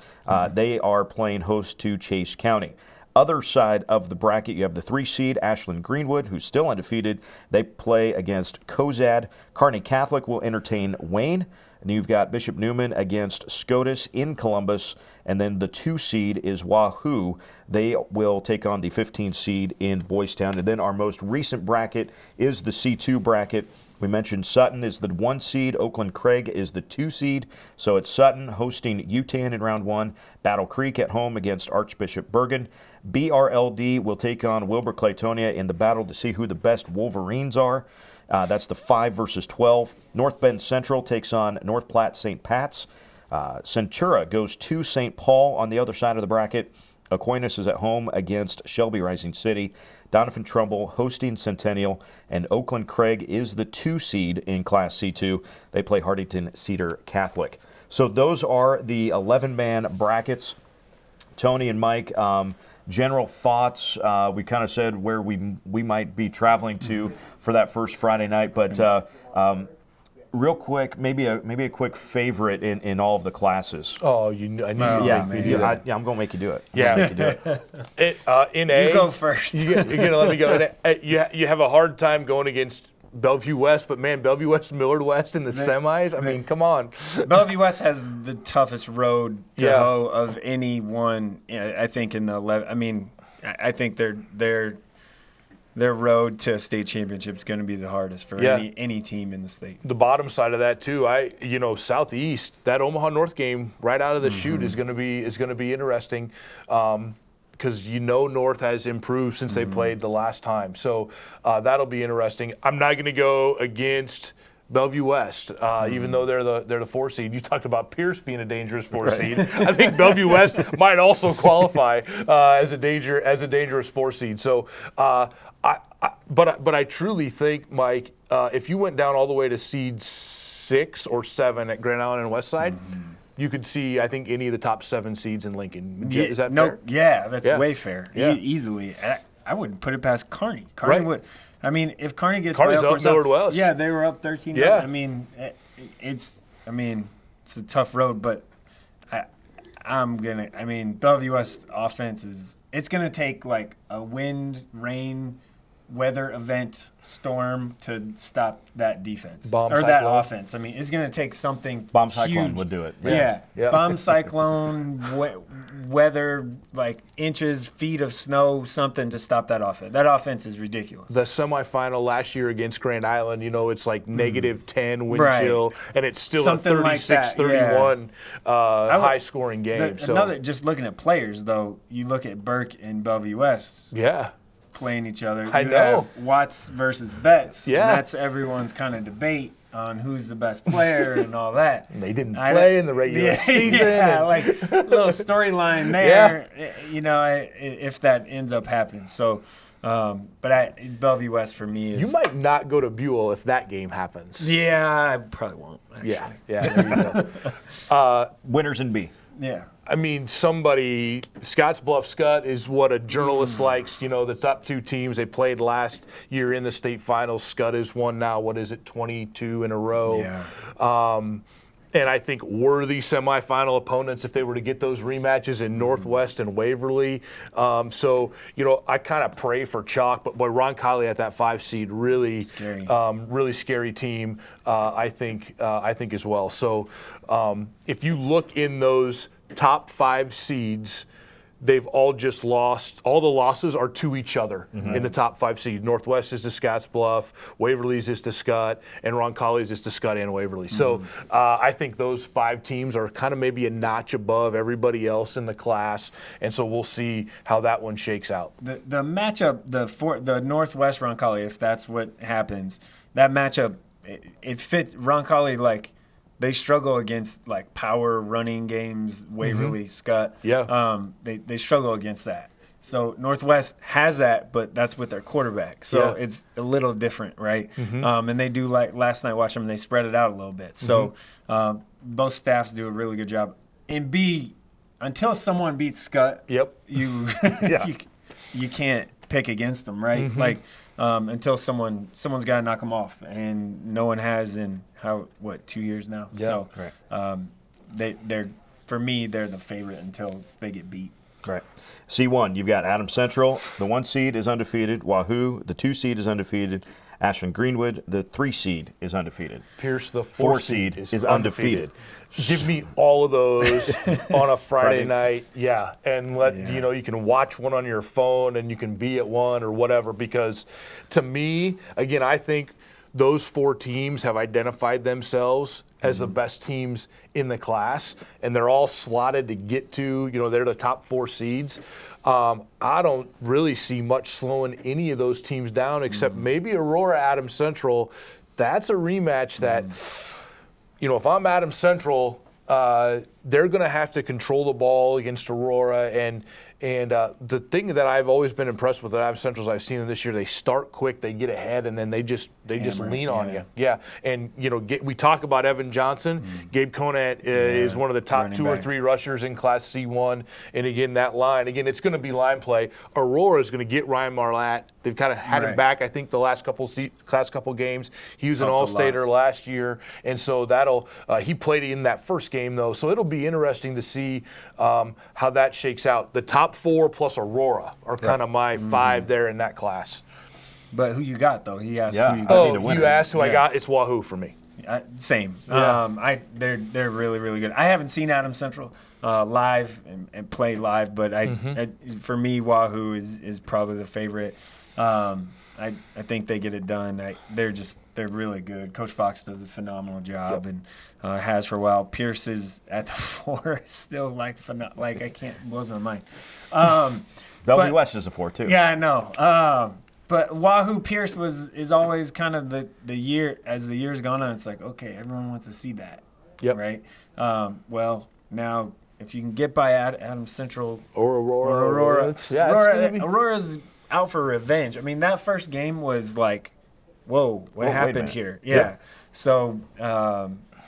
They are playing host to Chase County. Other side of the bracket, you have the 3 seed, Ashland Greenwood, who's still undefeated. They play against Cozad. Kearney Catholic will entertain Wayne. And you've got Bishop Newman against Scotus in Columbus. And then the 2 seed is Wahoo. They will take on the 15 seed in Boys Town. And then our most recent bracket is the C2 bracket. We mentioned Sutton is the 1 seed. Oakland Craig is the 2 seed. So it's Sutton hosting UTAN in round 1. Battle Creek at home against Archbishop Bergen. BRLD will take on Wilbur Claytonia in the battle to see who the best Wolverines are. That's the 5 versus 12. North Bend Central takes on North Platte St. Pat's. Centura goes to St. Paul on the other side of the bracket. Aquinas is at home against Shelby Rising City. Doniphan Trumbull hosting Centennial. And Oakland Craig is the 2 seed in Class C2. They play Hartington Cedar Catholic. So those are the 11-man brackets. Tony and Mike, general thoughts. We kind of said where we might be traveling to for that first Friday night, but real quick, maybe a quick favorite in all of the classes. Oh, I knew you Yeah, would make me do that. I'm going to make you do it. Yeah. I'm gonna make you do it. In A, You go first. You're gonna let me go. You have a hard time going against Bellevue West, but man, Bellevue West, Millard West in the semis. I mean, come on. Bellevue West has the toughest road to Yeah. hoe of any one. I think in the 11. I mean, I think their road to a state championship is going to be the hardest for any team in the state. The bottom side of that too, Southeast, that Omaha North game right out of the chute is going to be interesting. Because North has improved since they played the last time. So that'll be interesting. I'm not going to go against Bellevue West, even though they're the 4 seed. You talked about Pierce being a dangerous 4 seed. I think Bellevue West might also qualify as a dangerous 4 seed. So, but I truly think, Mike, if you went down all the way to seed 6 or 7 at Grand Island and Westside, you could see, I think, any of the top 7 seeds in Lincoln. Is that fair? Yeah, that's way fair. Yeah. Easily. I wouldn't put it past Kearney. Kearney would. I mean, if Kearney gets Kearney's up Northwest. Yeah, they were up 13. Yeah. I mean, it's a tough road, but Bellevue West offense it's gonna take like a wind, rain, weather event, storm to stop that defense that offense. I mean, it's going to take something Bomb huge. cyclone would do it. Yeah. Bomb cyclone, weather, like inches, feet of snow, something to stop that offense. That offense is ridiculous. The semifinal last year against Grand Island, it's like -10 wind chill, and it's still something a 36-31 high-scoring game. Just looking at players, though, you look at Burke and Bellevue West. Yeah. Playing each other. I know. Have Watts versus Betts. Yeah. And that's everyone's kind of debate on who's the best player and all that. And they didn't play in the regular season. Yeah, like a little storyline there, if that ends up happening. So, Bellevue West for me is... You might not go to Buell if that game happens. Yeah, I probably won't, actually. Yeah, there you go. Winners in B. Yeah. I mean, Scottsbluff Scott is what a journalist likes. The top 2 teams, they played last year in the state finals. Scott has won now, 22 in a row. Yeah. And I think worthy semifinal opponents if they were to get those rematches in Northwest and Waverly. I kind of pray for chalk, but boy, Ron Colley at that 5 seed, really scary, really scary team. I think as well. So if you look in those top 5 seeds, they've all just lost. All the losses are to each other in the top 5 seeds. Northwest is to Scottsbluff, Waverly's is to Scott, and Ron Colley's is to Scott and Waverly. So I think those 5 teams are kind of maybe a notch above everybody else in the class, and so we'll see how that one shakes out. The matchup, the Northwest Ron Colley, if that's what happens, that matchup, it fits Ron Colley like. They struggle against like power running games, Waverly, Scott. Yeah. They struggle against that. So Northwest has that, but that's with their quarterback. So it's a little different, right? And they do, like last night watching them, they spread it out a little bit. So both staffs do a really good job. In B, until someone beats Scott, you can't pick against them, right? Like until someone's got to knock them off, and no one has in 2 years now. So they're for me they're the favorite until they get beat. Right. C1, you've got Adams Central. The 1 seed is undefeated. Wahoo, the 2 seed is undefeated. Ashland Greenwood, the 3 seed is undefeated. Pierce, the 4 seed is undefeated. Give me all of those on a Friday night, and you can watch one on your phone and you can be at one or whatever. Because to me, again, I think those 4 teams have identified themselves as the best teams in the class, and they're all slotted to get to, they're the top 4 seeds. I don't really see much slowing any of those teams down except maybe Aurora Adams Central. That's a rematch that, if I'm Adams Central, they're going to have to control the ball against Aurora. And the thing that I've always been impressed with at Adams Central, I've seen them this year, they start quick, they get ahead, and then they just lean on you. Yeah, and we talk about Evan Johnson. Gabe Conant is one of the top 2 or 3 rushers in Class C1, and again that line, it's going to be line play. Aurora is going to get Ryan Marlatt. They've kind of had him back, I think, the last couple games. He was an All-Stater last year, and so he played in that first game though, so it'll be interesting to see how that shakes out. The top 4 plus Aurora are kind of my 5 there in that class. But who you got though? He asked who you got. You asked who I got. It's Wahoo for me. Same. Yeah. They're really, really good. I haven't seen Adams Central live and play live, but for me, Wahoo is probably the favorite. I think they get it done. They're really good. Coach Fox does a phenomenal job and has for a while. Pierce is at the 4, still blows my mind. Bellevue West is a 4 too. Yeah, I know. But Wahoo Pierce is always kind of the year, as the year's gone on, it's like, okay, everyone wants to see that. Yep. Right? Well, now if you can get by Adams Central Or Aurora. Aurora's out for revenge. I mean, that first game was like, whoa, what happened here? Yeah. Yep. So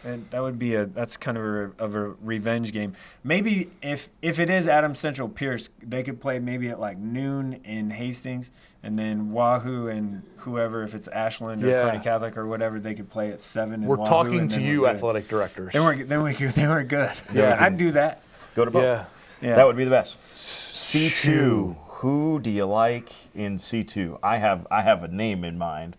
and that would be that's kind of a revenge game. Maybe if it is Adams Central Pierce, they could play maybe at like noon in Hastings, and then Wahoo and whoever, if it's Ashland or Kearney Catholic or whatever, they could play at 7. We're Wahoo, talking and to then you, we're good. athletic directors. Then we're good. Yeah, I'd do that. Go to both. Yeah. That would be the best. C2. Who do you like in C2? I have a name in mind.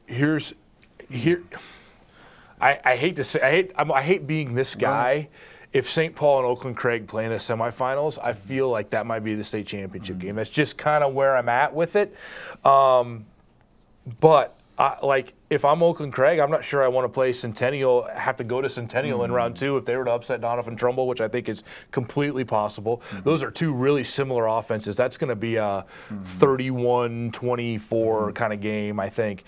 I hate to say, I hate being this guy. If St. Paul and Oakland Craig play in the semifinals, I feel like that might be the state championship game. That's just kind of where I'm at with it. But if I'm Oakland Craig, I'm not sure I want to play Centennial, have to go to Centennial in round 2 if they were to upset Donovan Trumbull, which I think is completely possible. Those are two really similar offenses. That's going to be a 31-24 kind of game, I think.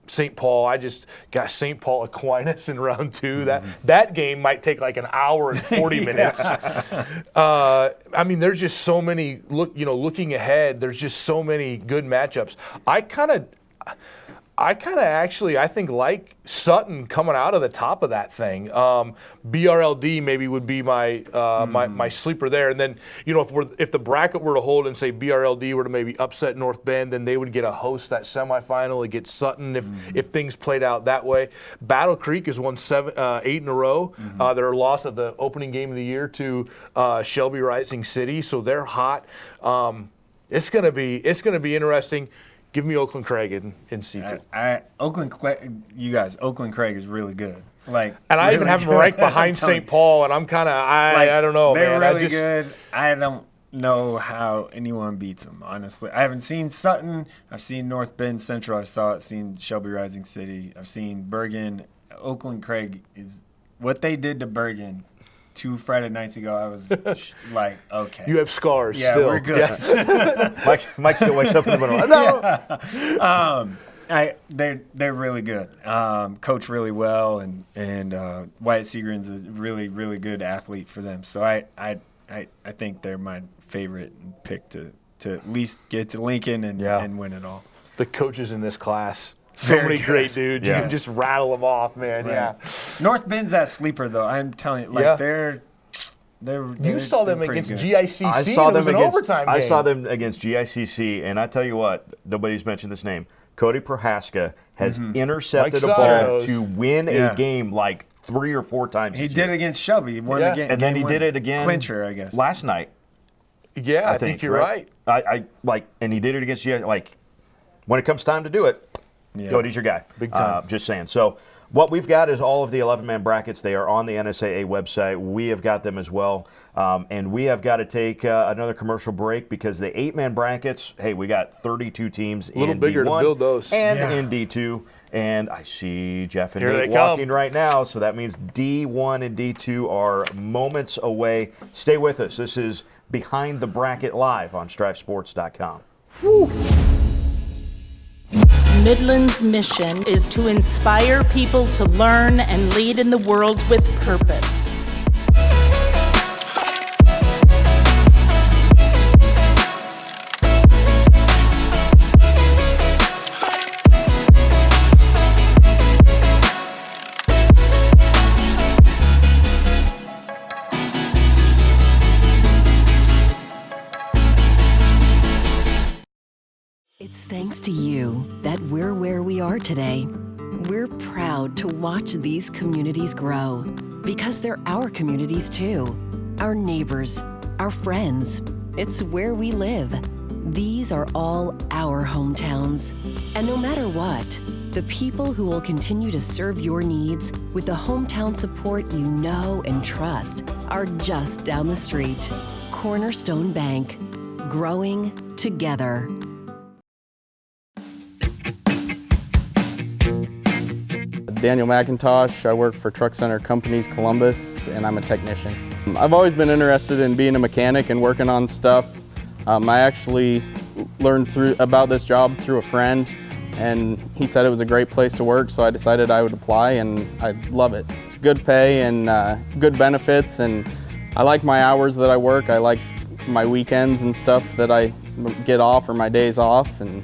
St. Paul, I just got St. Paul Aquinas in round 2. That game might take like an hour and 40 minutes. I mean, there's just so many. Looking ahead, there's just so many good matchups. I kind of actually, I think, like Sutton coming out of the top of that thing. BRLD maybe would be my my sleeper there. And then, if the bracket were to hold and say BRLD were to maybe upset North Bend, then they would get a host that semifinal against Sutton if things played out that way. Battle Creek has won 8 in a row. Their loss at the opening game of the year to Shelby Rising City, so they're hot. It's gonna be interesting. Give me Oakland Craig in C2. Oakland Craig is really good. And I even have them ranked behind St. Paul, and I'm kind of I don't know. They're man. really good. I don't know how anyone beats them. Honestly, I haven't seen Sutton. I've seen North Bend Central. I've seen Shelby Rising City. I've seen Bergen. Oakland Craig is what they did to Bergen 2 Friday nights ago. I was like, okay. You have scars. Yeah, still. we're good. Yeah. Mike still wakes up in the middle. No. They're really good. Coach really well, and Wyatt Seagren's a really, really good athlete for them. So I think they're my favorite pick to at least get to Lincoln and win it all. The coaches in this class. So Very many good. great dudes. Yeah. You can just rattle them off, man. Right. Yeah. North Bend's that sleeper, though. I'm telling you, they're You saw them pretty against good. GICC. I saw them an against overtime game. I saw them against GICC, and I tell you what, nobody's mentioned this name. Cody Prohaska has intercepted a Mike ball Sautter. to win Yeah. a game like 3 or 4 times. He this did year. it against Shelby. He won the game. And then he game did winner. it again. Clincher, I guess. Last night. Yeah, I think you're right. And he did it against GICC. When it comes time to do it, Cody's your guy. Big time. Just saying. So what we've got is all of the 11-man brackets. They are on the NSAA website. We have got them as well. And we have got to take another commercial break because the 8-man brackets, hey, we got 32 teams in D1. A little bigger to build those. And in D2. And I see Jeff and Here Nate they come. walking right now. So that means D1 and D2 are moments away. Stay with us. This is Behind the Bracket Live on StrifeSports.com. Midland's mission is to inspire people to learn and lead in the world with purpose. It's thanks to you that we're where we are today. We're proud to watch these communities grow because they're our communities too. Our neighbors, our friends. It's where we live. These are all our hometowns. And no matter what, the people who will continue to serve your needs with the hometown support you know and trust are just down the street. Cornerstone Bank. Growing together. Daniel Macintosh. I work for Truck Center Companies Columbus, and I'm a technician. I've always been interested in being a mechanic and working on stuff. I actually learned about this job through a friend, and he said it was a great place to work, so I decided I would apply, and I love it. It's good pay and good benefits, and I like my hours that I work. I like my weekends and stuff that I get off, or my days off. And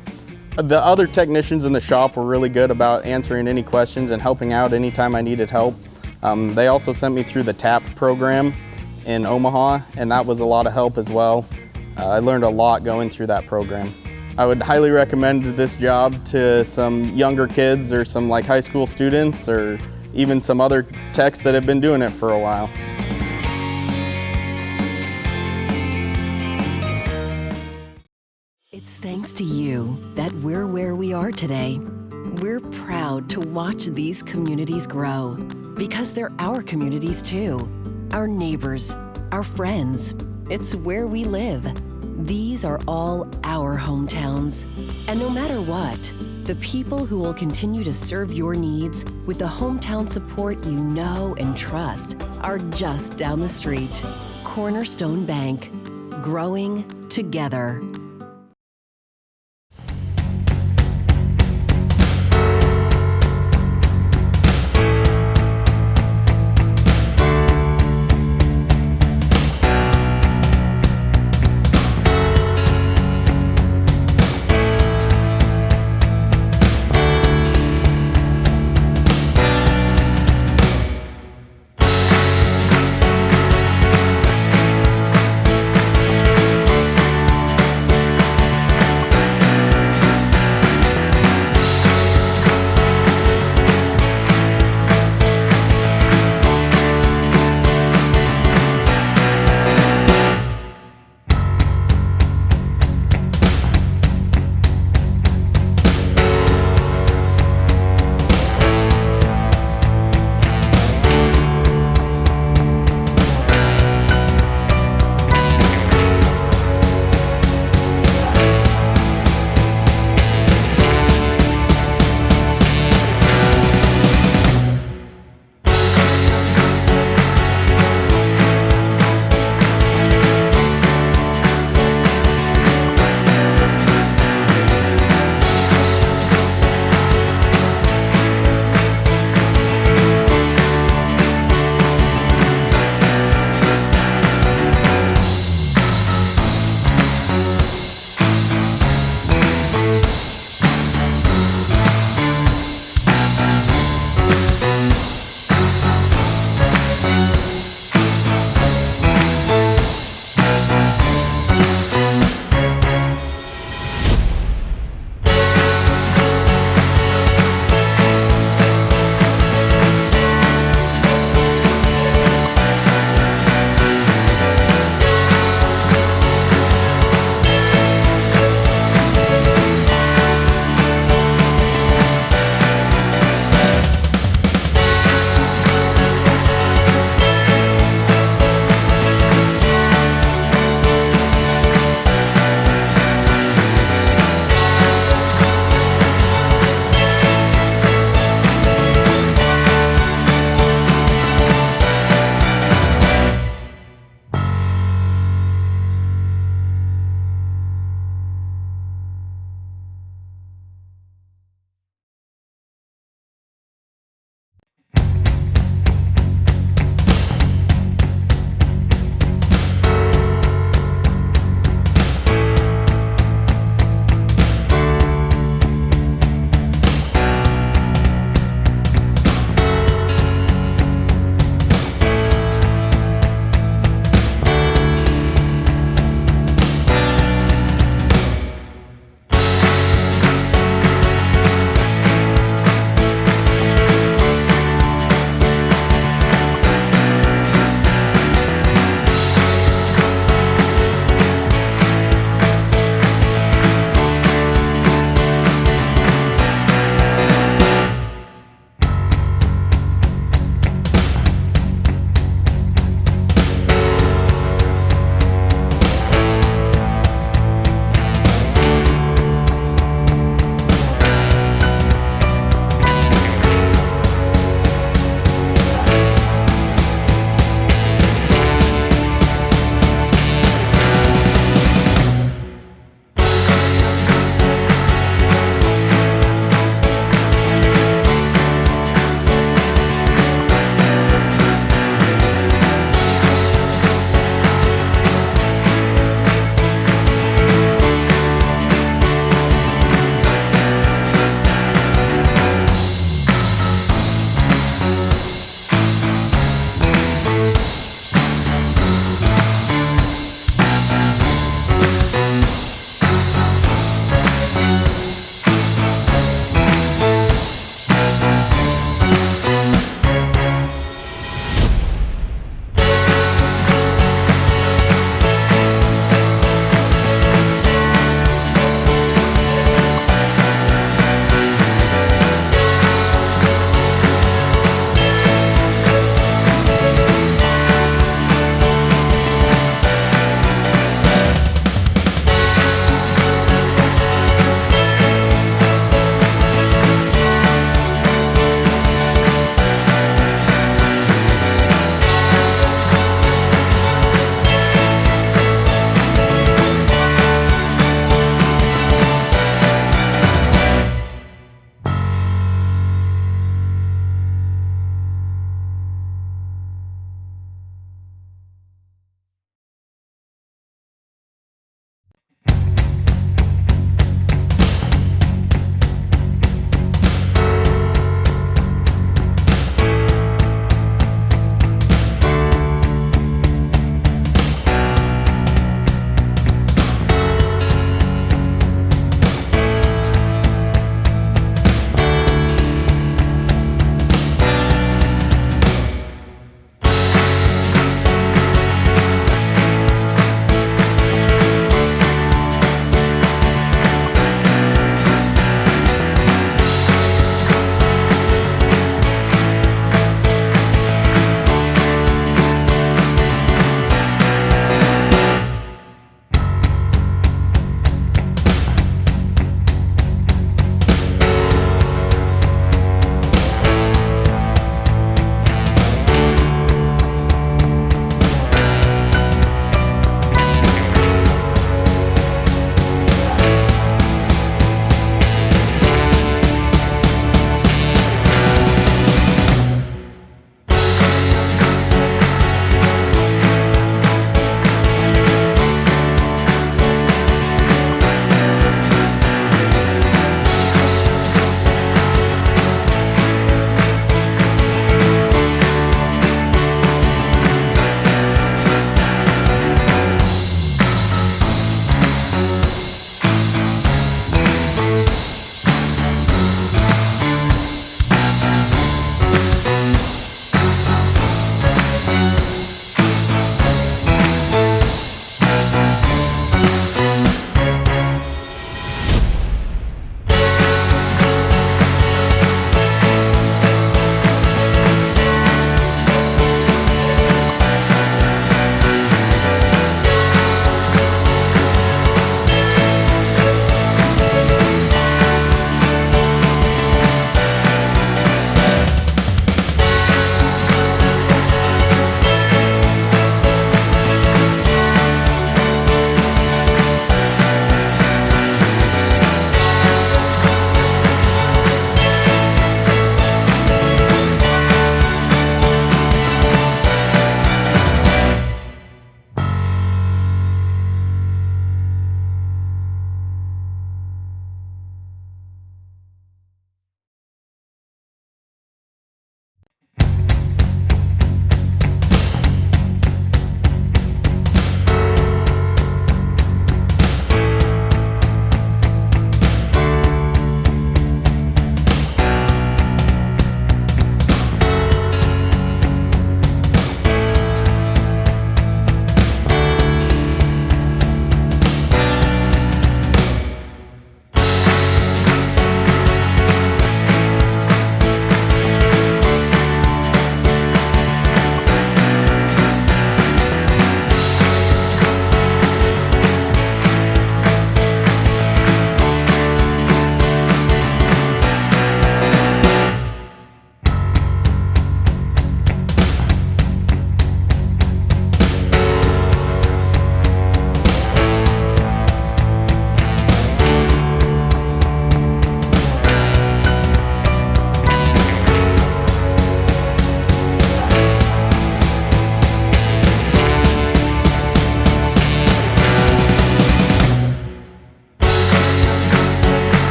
the other technicians in the shop were really good about answering any questions and helping out anytime I needed help. They also sent me through the TAP program in Omaha, and that was a lot of help as well. I learned a lot going through that program. I would highly recommend this job to some younger kids, or some like high school students, or even some other techs that have been doing it for a while. It's thanks to you that we're where we are today. We're proud to watch these communities grow, because they're our communities too. Our neighbors, our friends. It's where we live. These are all our hometowns. And no matter what, the people who will continue to serve your needs with the hometown support you know and trust are just down the street. Cornerstone Bank. Growing together.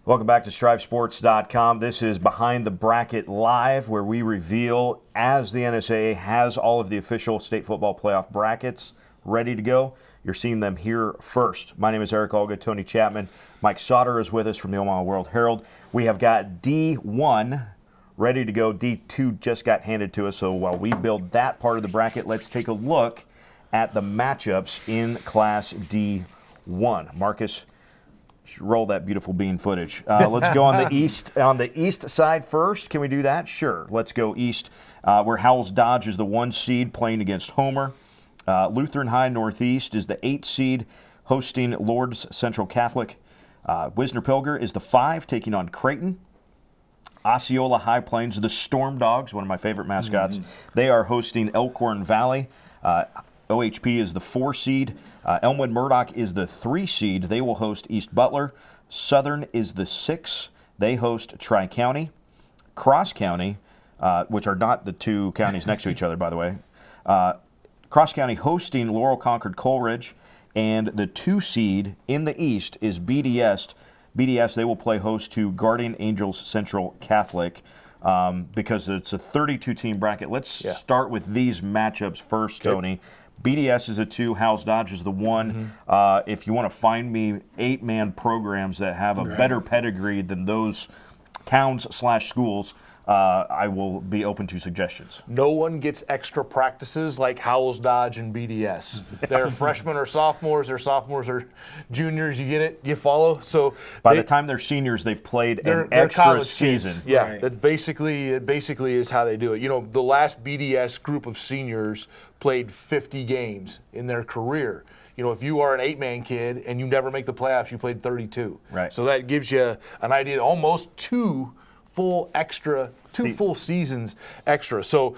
Welcome back to StriveSports.com. This is Behind the Bracket Live, where we reveal, as the NSAA has all of the official state football playoff brackets ready to go. You're seeing them here first. My name is Eric Allgood, Tony Chapman. Mike Sautter is with us from the Omaha World Herald. We have got D1 ready to go. D2 just got handed to us, so while we build that part of the bracket, let's take a look at the matchups in Class D1. Marcus, roll that beautiful bean footage. Let's go on the east side first. Can we do that? Sure. Let's go east, where Howells Dodge is the 1 seed playing against Homer. Lutheran High Northeast is the 8 seed hosting Lourdes Central Catholic. Wisner Pilger is the 5 taking on Creighton. Osceola High Plains, the Storm Dogs, one of my favorite mascots. They are hosting Elkhorn Valley. OHP is the 4 seed. Elmwood Murdoch is the 3 seed. They will host East Butler. Southern is the 6. They host Tri-County. Cross County, which are not the 2 counties next to each other, by the way. Cross County hosting Laurel Concord Coleridge. And the 2 seed in the East is BDS. BDS, they will play host to Guardian Angels Central Catholic. Because it's a 32-team bracket. Let's start with these matchups first, Tony. BDS is a 2, Howells Dodge is the 1. If you want to find me 8-man programs that have a better pedigree than those towns/schools, I will be open to suggestions. No one gets extra practices like Howells Dodge and BDS. They're freshmen or sophomores, they're sophomores or juniors. You get it? You follow? So by the time they're seniors, they've played an extra season. Kids. Yeah, that basically is how they do it. You know, the last BDS group of seniors played 50 games in their career. You know, if you are an 8-man kid and you never make the playoffs, you played 32. Right. So that gives you an idea. Almost 2 full seasons extra. So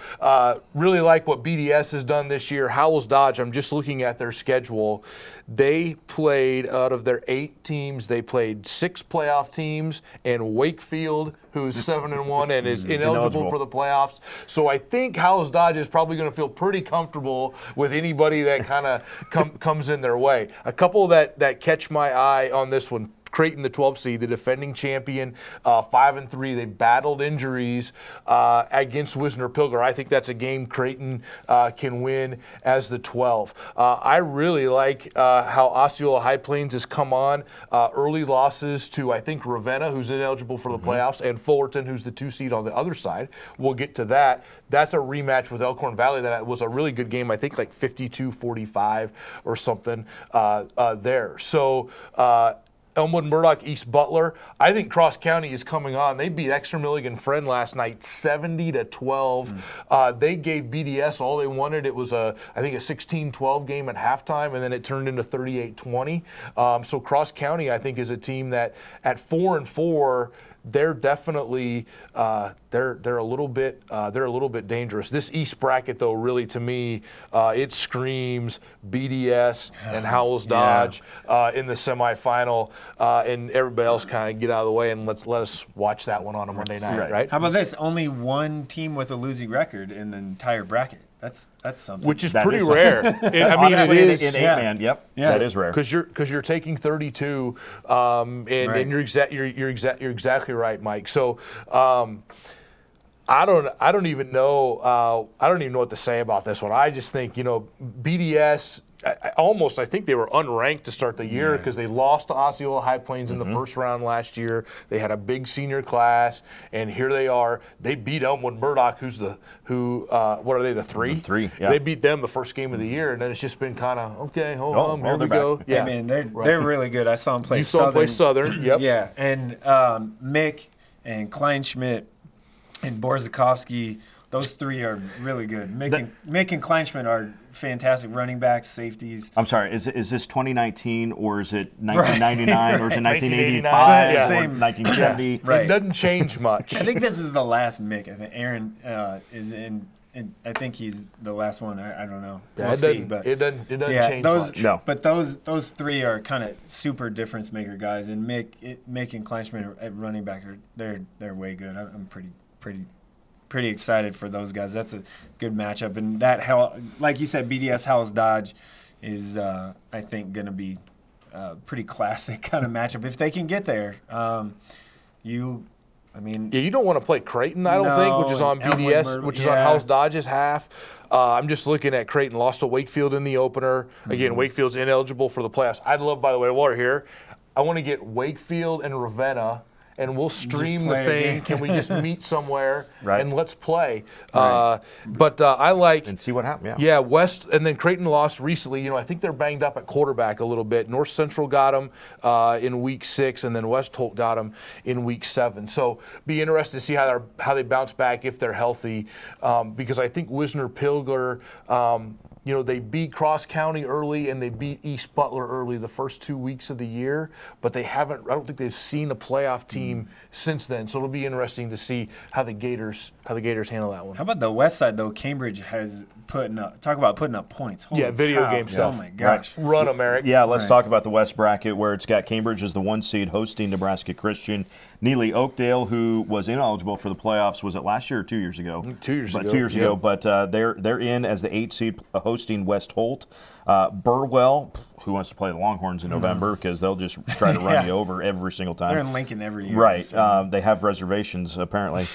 really like what BDS has done this year. Howells Dodge, I'm just looking at their schedule. They played, out of their 8 teams, they played 6 playoff teams, and Wakefield, who's 7-1 and is ineligible for the playoffs. So I think Howells Dodge is probably going to feel pretty comfortable with anybody that kind of comes in their way. A couple that catch my eye on this one. Creighton, the 12 seed, the defending champion, 5-3. They battled injuries against Wisner Pilger. I think that's a game Creighton can win as the 12. I really like how Osceola High Plains has come on. Early losses to, I think, Ravenna, who's ineligible for the playoffs, and Fullerton, who's the 2 seed on the other side. We'll get to that. That's a rematch with Elkhorn Valley. That was a really good game. I think like 52-45 or something there. So Elmwood Murdoch, East Butler. I think Cross County is coming on. They beat Exeter Milligan Friend last night 70-12. They gave BDS all they wanted. It was I think a 16-12 game at halftime, and then it turned into 38-20. So Cross County, I think, is a team that at 4-4, they're definitely they're a little bit dangerous. This East bracket, though, really to me, it screams BDS and Howells Dodge in the semifinal, and everybody else kind of get out of the way and let us watch that one on a Monday night, right? How about this? Only 1 team with a losing record in the entire bracket. That's something. Which is pretty rare. I mean, honestly, it is in 8-man. Yep, that is rare. Because you're taking 32, and you're exactly right, Mike. So. I don't even know what to say about this one. I just think, BDS. I think they were unranked to start the year because they lost to Osceola High Plains in the first round last year. They had a big senior class, and here they are. They beat Elmwood Murdoch, what are they, the 3? The 3, yeah. They beat them the first game of the year, and then it's just been kind of, okay, hold on, here we go. Yeah, hey, man, they're really good. I saw them play Southern. You saw them play Southern, yep. Yeah, and Mick and Kleinschmidt and Borzakovsky, those 3 are really good. Mick and Kleinschmidt are fantastic running backs, safeties. I'm sorry, is this 2019 or is it 1999 or is it 1985 or 1970? Right. It doesn't change much. I think this is the last Mick. I think Aaron is in. I think he's the last one. I don't know. We'll see, but it doesn't change much. No. But those 3 are kind of super difference maker guys, and Mick and Kleinschmidt at running back they're way good. I'm pretty excited for those guys. That's a good matchup, and like you said, BDS Howells Dodge is I think going to be a pretty classic kind of matchup if they can get there. Yeah, you don't want to play Creighton, I don't think, which is on BDS, which is on House Dodge's half. I'm just looking at Creighton lost to Wakefield in the opener. Again, Wakefield's ineligible for the playoffs. I'd love, by the way, while we're here, I want to get Wakefield and Ravenna, and we'll stream the thing. Can we just meet somewhere and let's play? But I like and see what happens. Yeah, West, and then Creighton lost recently. I think they're banged up at quarterback a little bit. North Central got them in week 6, and then West Holt got them in week 7. So be interested to see how they bounce back if they're healthy, because I think Wisner Pilger. They beat Cross County early and they beat East Butler early the first 2 weeks of the year, but I don't think they've seen a playoff team since then. So it'll be interesting to see how the Gators handle that one. How about the West side though? Cambridge has talk about putting up points. Holy video cow. game stuff. Oh my gosh. Run them, Eric. Yeah, let's talk about the West bracket where it's got Cambridge as the 1 seed hosting Nebraska Christian. Neely Oakdale, who was ineligible for the playoffs, was it last year or 2 years ago? 2 years ago. 2 years ago, but they're in as the 8 seed hosting West Holt. Burwell, who wants to play the Longhorns in November because they'll just try to run you over every single time. They're in Lincoln every year. Right. So. They have reservations, apparently.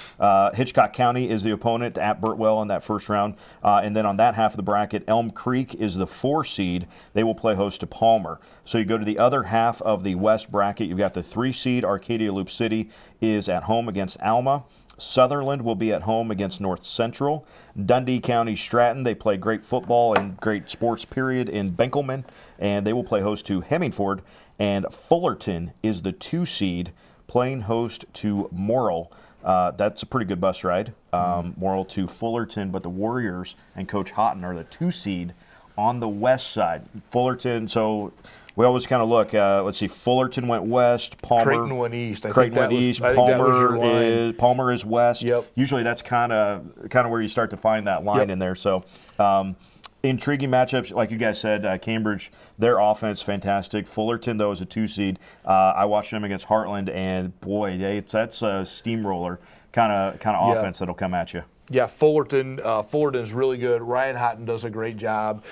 Hitchcock County is the opponent at Burtwell in that first round. And then on that half of the bracket, Elm Creek is the 4 seed. They will play host to Palmer. So you go to the other half of the West bracket. You've got the 3 seed. Arcadia Loop City is at home against Alma. Sutherland will be at home against North Central. Dundee County Stratton, they play great football and great sports period in Benkelman, and they will play host to Hemmingford. And Fullerton is the 2 seed playing host to Morrill. That's a pretty good bus ride, Morrill to Fullerton, but the Warriors and Coach Houghton are the 2 seed on the west side. Fullerton, so we always kind of look. Let's see, Fullerton went west. Creighton went east. Creighton went east. Palmer is west. Yep. Usually that's kind of where you start to find that line in there. So intriguing matchups, like you guys said. Cambridge, their offense fantastic. Fullerton though is a 2 seed. I watched them against Heartland, and boy, that's a steamroller kind of offense that'll come at you. Yeah, Fullerton's really good. Ryan Houghton does a great job.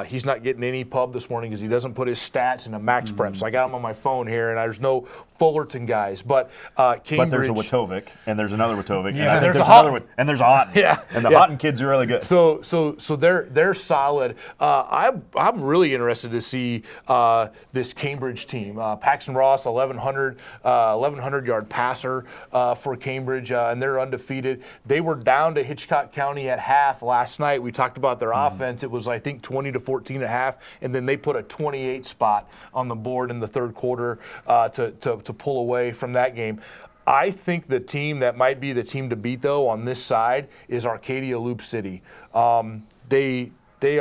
He's not getting any pub this morning because he doesn't put his stats in a max prep. So I got him on my phone here, and there's no Fullerton guys. But Cambridge. But there's a Watovic, and there's another Watovic, Yeah, and there's another one, and there's a Houghton. Yeah, and the Houghton kids are really good. So they're solid. I'm really interested to see this Cambridge team. Paxton Ross, 1,100 yard passer for Cambridge, and they're undefeated. They were down to Hitchcock County at half last night. We talked about their offense. It was, I think, 20-14 at half, and then they put a 28 spot on the board in the third quarter to pull away from that game. I think the team that might be the team to beat, though, on this side is Arcadia Loop City. They're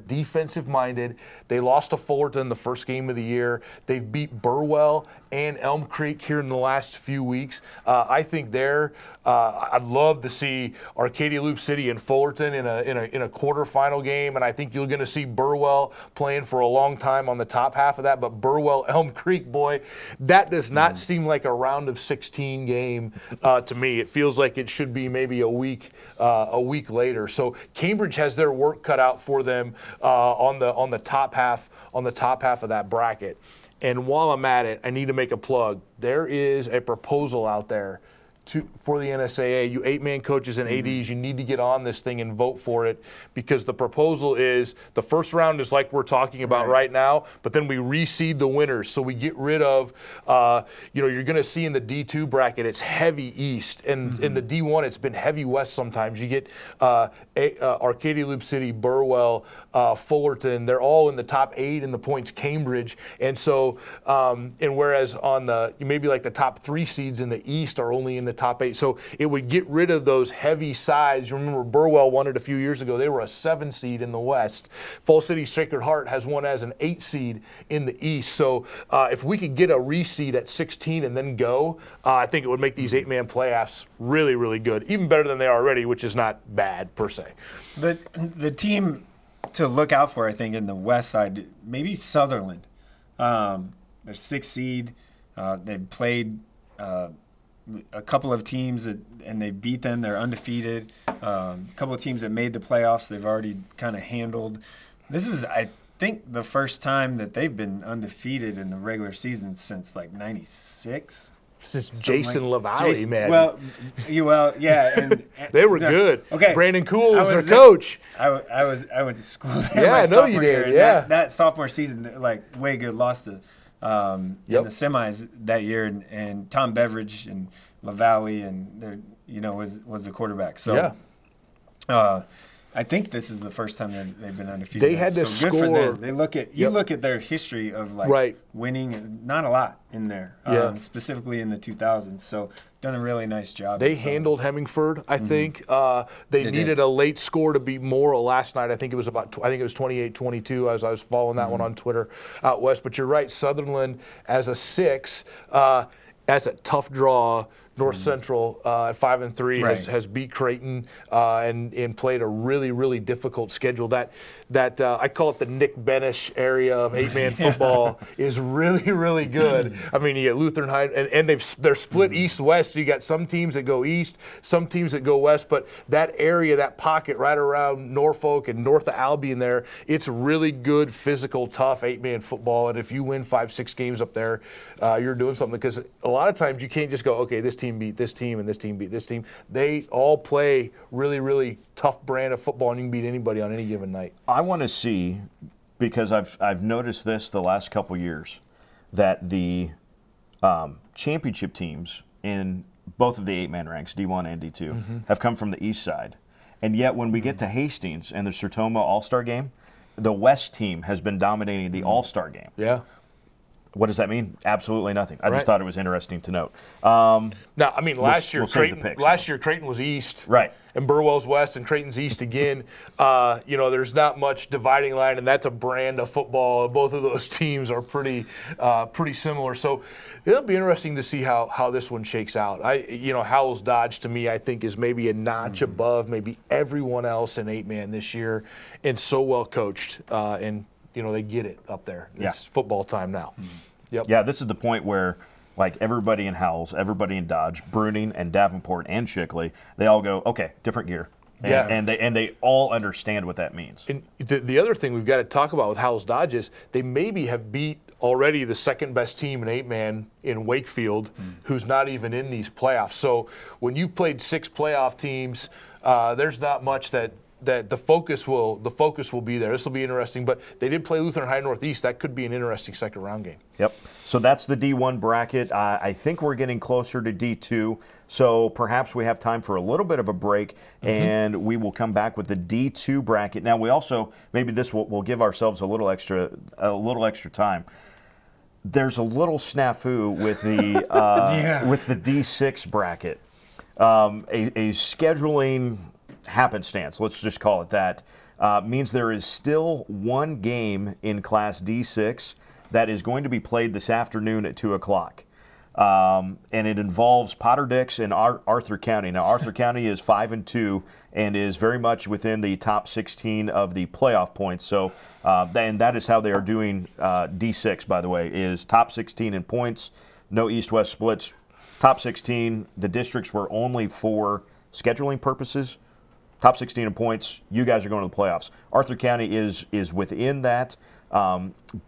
defensive minded. They lost to Fullerton the first game of the year. They've beat Burwell and Elm Creek here in the last few weeks. I think I'd love to see Arcadia Loop City and Fullerton in a quarterfinal game, and I think you're going to see Burwell playing for a long time on the top half of that. But Burwell Elm Creek, boy, that does not seem like a round of 16 game to me. It feels like it should be maybe a week later. So Cambridge has their work cut out for them on the top half of that bracket. And while I'm at it, I need to make a plug. There is a proposal out there for the NSAA. You 8-man coaches and ADs, you need to get on this thing and vote for it, because the proposal is the first round is like we're talking about right now, but then we reseed the winners. So we get rid of, you're going to see in the D2 bracket, it's heavy East, and in the D1, it's been heavy West sometimes. You get Arcadia Loop City, Burwell, Fullerton, they're all in the top 8 in the points, Cambridge. And so, and whereas on maybe like the top 3 seeds in the East are only in the top 8. So it would get rid of those heavy sides. Remember, Burwell won it a few years ago. They were a 7 seed in the West. Fall City Sacred Heart has one as an 8 seed in the East. So if we could get a reseed at 16 and then go, I think it would make these 8-man playoffs really, really good. Even better than they are already, which is not bad per se. The team to look out for, I think, in the West side, maybe Sutherland. They're 6 seed. They've played a couple of teams and they beat them. They're undefeated. A couple of teams that made the playoffs, they've already kind of handled. This is, I think, the first time that they've been undefeated in the regular season since like 96. since Jason LaValle, man. Well, yeah, and they were good. Okay, Brandon Cool was their there. coach. I went to school there. Yeah, my I know sophomore you year, did. and Yeah, that sophomore season, like way good, lost to in the semis that year, and Tom Beveridge and LaValle and was the quarterback. So I think this is the first time that they've been undefeated. They had to so good score. for them. They look at look at their history of winning, and not a lot in there, specifically in the 2000s. So done a really nice job. They handled Hemingford, I think. They needed a late score to beat Morrill last night. I think it was 28-22 as I was following that one on Twitter out west. But you're right, Sutherland as a 6, that's a tough draw. North Central at 5-3 has beat Creighton and played a really, really difficult schedule. That I call it the Nick Benish area of 8-man football is really, really good. I mean, you get Lutheran High, and they're split east-west. So you got some teams that go east, some teams that go west. But that area, that pocket right around Norfolk and north of Albion there, it's really good, physical, tough 8-man football. And if you win 5-6 games up there, you're doing something. Because a lot of times you can't just go, okay, this team beat this team and this team beat this team. They all play really, really tough brand of football, and you can beat anybody on any given night. I want to see, because I've noticed this the last couple years, that the championship teams in both of the 8-man ranks, D1 and D2, have come from the east side. And yet when we get to Hastings and the Sertoma All-Star game, the West team has been dominating the All-Star game. Yeah. What does that mean? Absolutely nothing. I just thought it was interesting to note. Now, I mean, last year Creighton was east, right, and Burwell's west, and Creighton's east again. There's not much dividing line, and that's a brand of football. Both of those teams are pretty similar. So it'll be interesting to see how this one shakes out. Howells Dodge to me, I think, is maybe a notch above maybe everyone else in 8-man this year, and so well coached and. They get it up there. It's football time now. Yep. Yeah, this is the point where, like, everybody in Howells, everybody in Dodge, Bruning and Davenport and Shickley, they all go, okay, different gear. And they all understand what that means. And the other thing we've got to talk about with Howells Dodge is they maybe have beat already the second best team in 8-man in Wakefield, who's not even in these playoffs. So when you've played 6 playoff teams, there's not much that the focus will be there. This will be interesting, but they did play Lutheran High Northeast. That could be an interesting second round game. Yep. So that's the D1 bracket. I think we're getting closer to D2, so perhaps we have time for a little bit of a break, and we will come back with the D2 bracket. Now, we also, maybe this will give ourselves a little extra time. There's a little snafu with the with the D6 bracket. A scheduling happenstance, let's just call it that, means there is still one game in Class D6 that is going to be played this afternoon at 2 o'clock. And it involves Potter Dix and Arthur County. Now, Arthur County is 5-2 and is very much within the top 16 of the playoff points. So, and that is how they are doing D6, by the way, is top 16 in points, no East-West splits, top 16. The districts were only for scheduling purposes. Top 16 in points, you guys are going to the playoffs. Arthur County is within that,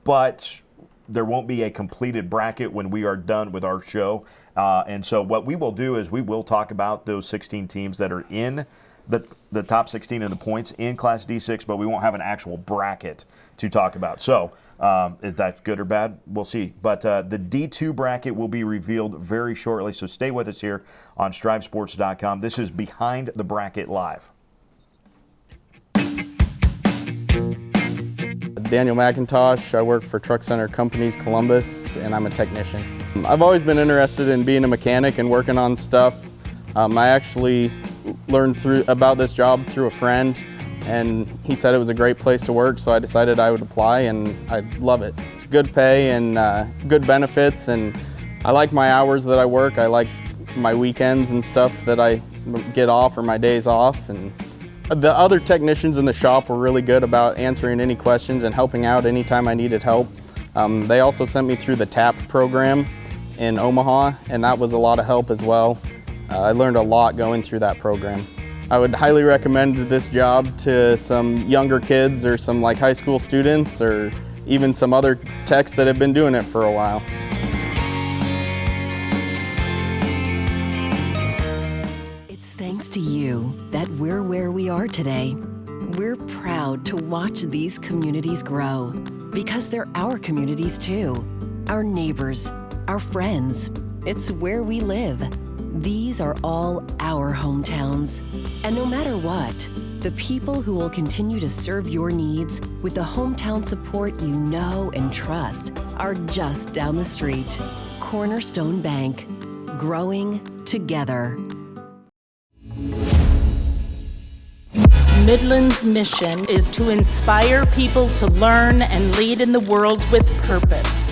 but there won't be a completed bracket when we are done with our show. And so what we will do is we will talk about those 16 teams that are in the top 16 in the points in Class D6, but we won't have an actual bracket to talk about. So is that good or bad? We'll see. But the D2 bracket will be revealed very shortly, so stay with us here on StriveSports.com. This is Behind the Bracket Live. Daniel Macintosh. I work for Truck Center Companies Columbus, and I'm a technician. I've always been interested in being a mechanic and working on stuff. I actually learned about this job through a friend, and he said it was a great place to work, so I decided I would apply, and I love it. It's good pay and good benefits, and I like my hours that I work. I like my weekends and stuff that I get off or my days off. And the other technicians in the shop were really good about answering any questions and helping out anytime I needed help. They also sent me through the TAP program in Omaha, and that was a lot of help as well. I learned a lot going through that program. I would highly recommend this job to some younger kids or some like high school students or even some other techs that have been doing it for a while. to you that we're where we are today. We're proud to watch these communities grow because they're our communities too. Our neighbors, our friends. It's where we live. These are all our hometowns. And no matter what, the people who will continue to serve your needs with the hometown support you know and trust are just down the street. Cornerstone Bank. Growing together. Midland's mission is to inspire people to learn and lead in the world with purpose.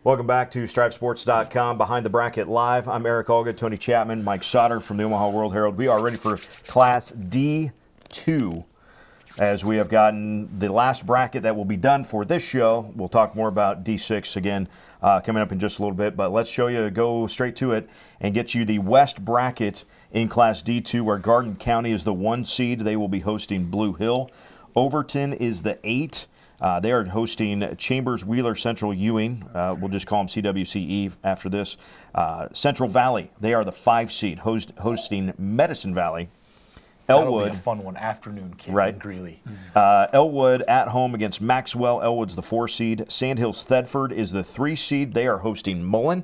Welcome back to StriveSports.com, Behind the Bracket Live. I'm Eric Allgood, Tony Chapman, Mike Sautter from the Omaha World Herald. We are ready for Class D2, as we have gotten the last bracket that will be done for this show. We'll talk more about D6 again coming up in just a little bit, but let's go straight to it and get you the West bracket in Class D2, where Garden County is the 1 seed. They will be hosting Blue Hill. Overton is the 8. They are hosting Chambers, Wheeler, Central, Ewing. We'll just call them CWCE after this. Central Valley, they are the 5 seed, hosting Medicine Valley. That'll Elwood, be a fun one. Afternoon camp right. in Greeley. Elwood at home against Maxwell. Elwood's the 4 seed. Sandhills Thedford is the 3 seed. They are hosting Mullen.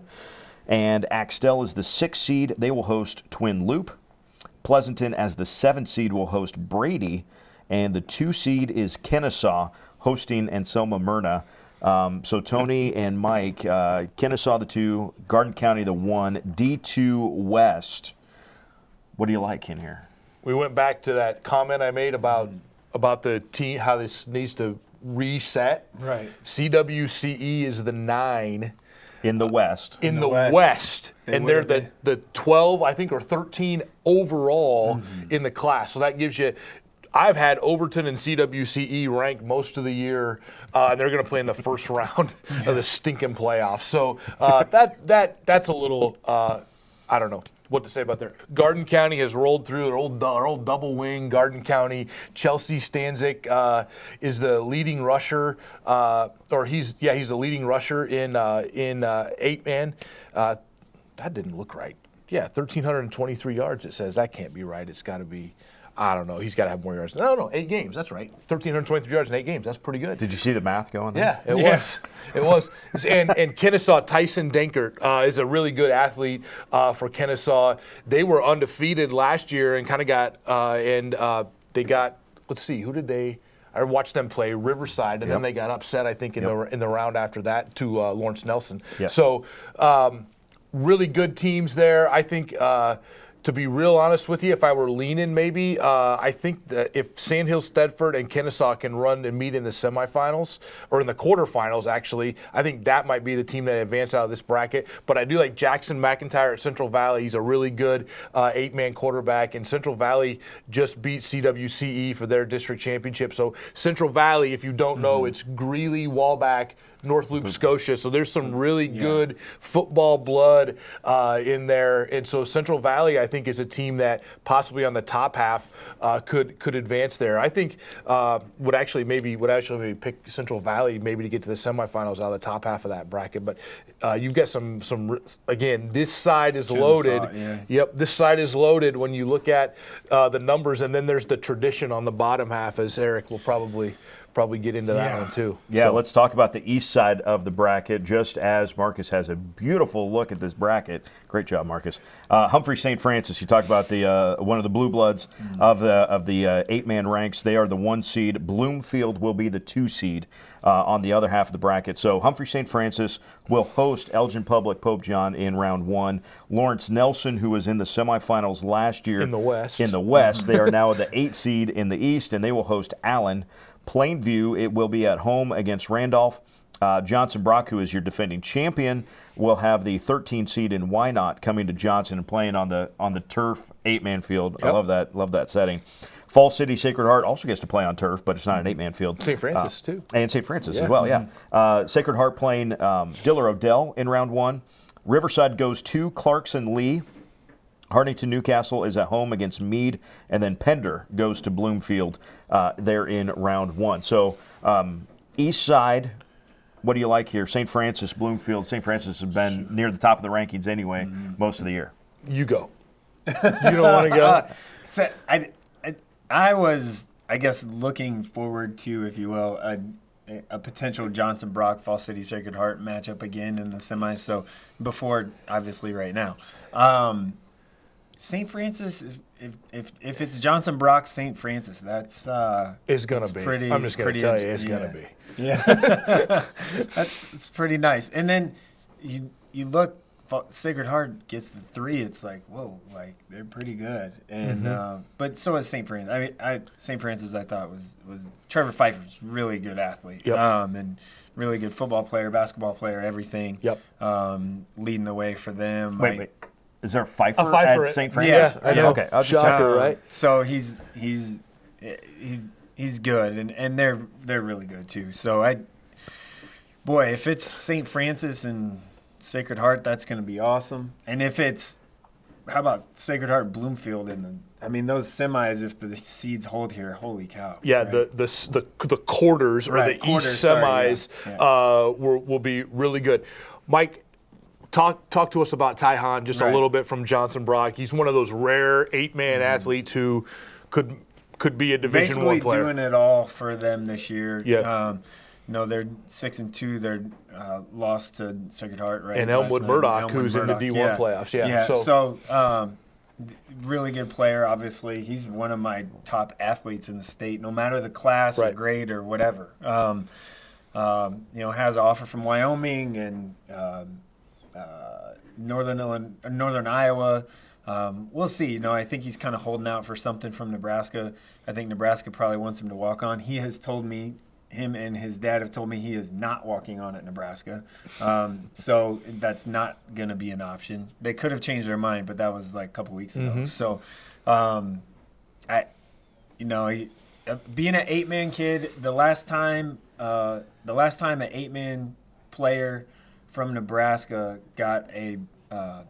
And Axtell is the 6 seed. They will host Twin Loop. Pleasanton, as the 7 seed, will host Brady. And the 2 seed is Kennesaw, hosting Anselma Myrna. So Tony and Mike, Kennesaw the 2, Garden County the 1, D2 West. What do you like in here? We went back to that comment I made about the team, how this needs to reset. Right. CWCE is the 9 In the West. in the West. And they're would've the 12, I think, or 13 overall in the class. So that gives you. I've had Overton and CWCE ranked most of the year, and they're going to play in the first round of the stinking playoffs. So that's a little, I don't know what to say about there. Garden County has rolled through their old double wing. Garden County, Chelsea Stanzik is the leading rusher, he's the leading rusher in 8-man. That didn't look right. Yeah, 1,323 yards. It says that can't be right. It's got to be. I don't know. He's got to have more yards. No, 8 games. That's right. 1,323 yards in 8 games. That's pretty good. Did you see the math going there? Yeah, it was. It was. And Kennesaw, Tyson Dankert is a really good athlete for Kennesaw. They were undefeated last year and kind of got they got. Let's see, who did they? I watched them play Riverside, and then they got upset. I think in the round after that to Lawrence Nelson. Yes. So really good teams there. I think. To be real honest with you, if I were leaning maybe, I think that if Sandhills, Thedford, and Kennesaw can run and meet in the semifinals, or in the quarterfinals actually, I think that might be the team that advance out of this bracket. But I do like Jackson McIntyre at Central Valley. He's a really good 8-man quarterback, and Central Valley just beat CWCE for their district championship. So Central Valley, if you don't know, it's Greeley, Walbach, North Loop, Scotia. So there's some really good football blood in there. And so Central Valley, I think, is a team that possibly on the top half could advance there. I think would actually maybe pick Central Valley maybe to get to the semifinals out of the top half of that bracket. But you've got some again, this side is loaded. Yep, this side is loaded when you look at the numbers, and then there's the tradition on the bottom half, as Eric will probably get into that one too. Yeah, so let's talk about the east side of the bracket, just as Marcus has a beautiful look at this bracket. Great job, Marcus. Humphrey St. Francis, you talked about the one of the blue bloods of the 8-man ranks. They are the 1 seed. Bloomfield will be the 2 seed on the other half of the bracket. So Humphrey St. Francis will host Elgin Public Pope John in round 1. Lawrence Nelson, who was in the semifinals last year in the West. They are now the 8 seed in the East, and they will host Allen. Plainview, it will be at home against Randolph. Johnson Brock, who is your defending champion, will have the 13 seed in Wynot coming to Johnson and playing on the turf 8-man field. Yep. I love that setting. Fall City Sacred Heart also gets to play on turf, but it's not an 8-man field. St. Francis too. And St. Francis as well, yeah. Sacred Heart playing Diller Odell in round 1. Riverside goes to Clarkson Lee. Hartington Newcastle is at home against Meade, and then Pender goes to Bloomfield there in round 1. So east side, what do you like here? St. Francis, Bloomfield. St. Francis has been near the top of the rankings anyway most of the year. You go. You don't want to go? So I was, I guess, looking forward to, if you will, a potential Johnson Brock Fall City Sacred Heart matchup again in the semis. So before, obviously, right now. St. Francis, if it's Johnson Brock, St. Francis, that's it's gonna be. Pretty, I'm just gonna tell you, it's gonna be. Yeah, it's pretty nice. And then you look Sacred Heart gets the 3, it's like, whoa, like they're pretty good. And but so is St. Francis. I mean, St. Francis I thought was Trevor Pfeiffer's really good athlete. Yep. And really good football player, basketball player, everything. Yep. Leading the way for them. Wait. Is there a Pfeiffer, Pfeiffer at St. Francis? Yeah, I know. Okay. I'll just Shocker, right? So he's good, and they're really good too. So if it's St. Francis and Sacred Heart, that's going to be awesome. And if it's, how about Sacred Heart Bloomfield those semis, if the seeds hold here, holy cow. Yeah, right? the quarters or the East semis will be really good. Mike, talk to us about Tyhan just a little bit from Johnson Brock. He's one of those rare 8-man athletes who could be a Division I player. Basically doing it all for them this year. Yeah. They're 6-2. They're lost to Sacred Heart, right? And Elmwood Murdoch, who's in the D1 playoffs. Yeah. So really good player, obviously. He's one of my top athletes in the state, no matter the class or grade or whatever. Has an offer from Wyoming and Northern Iowa. We'll see. I think he's kind of holding out for something from Nebraska. I think Nebraska probably wants him to walk on. He has told me, him and his dad have told me he is not walking on at Nebraska. So that's not going to be an option. They could have changed their mind, but that was like a couple weeks ago. So, being an 8-man kid, the last time an 8-man player from Nebraska got a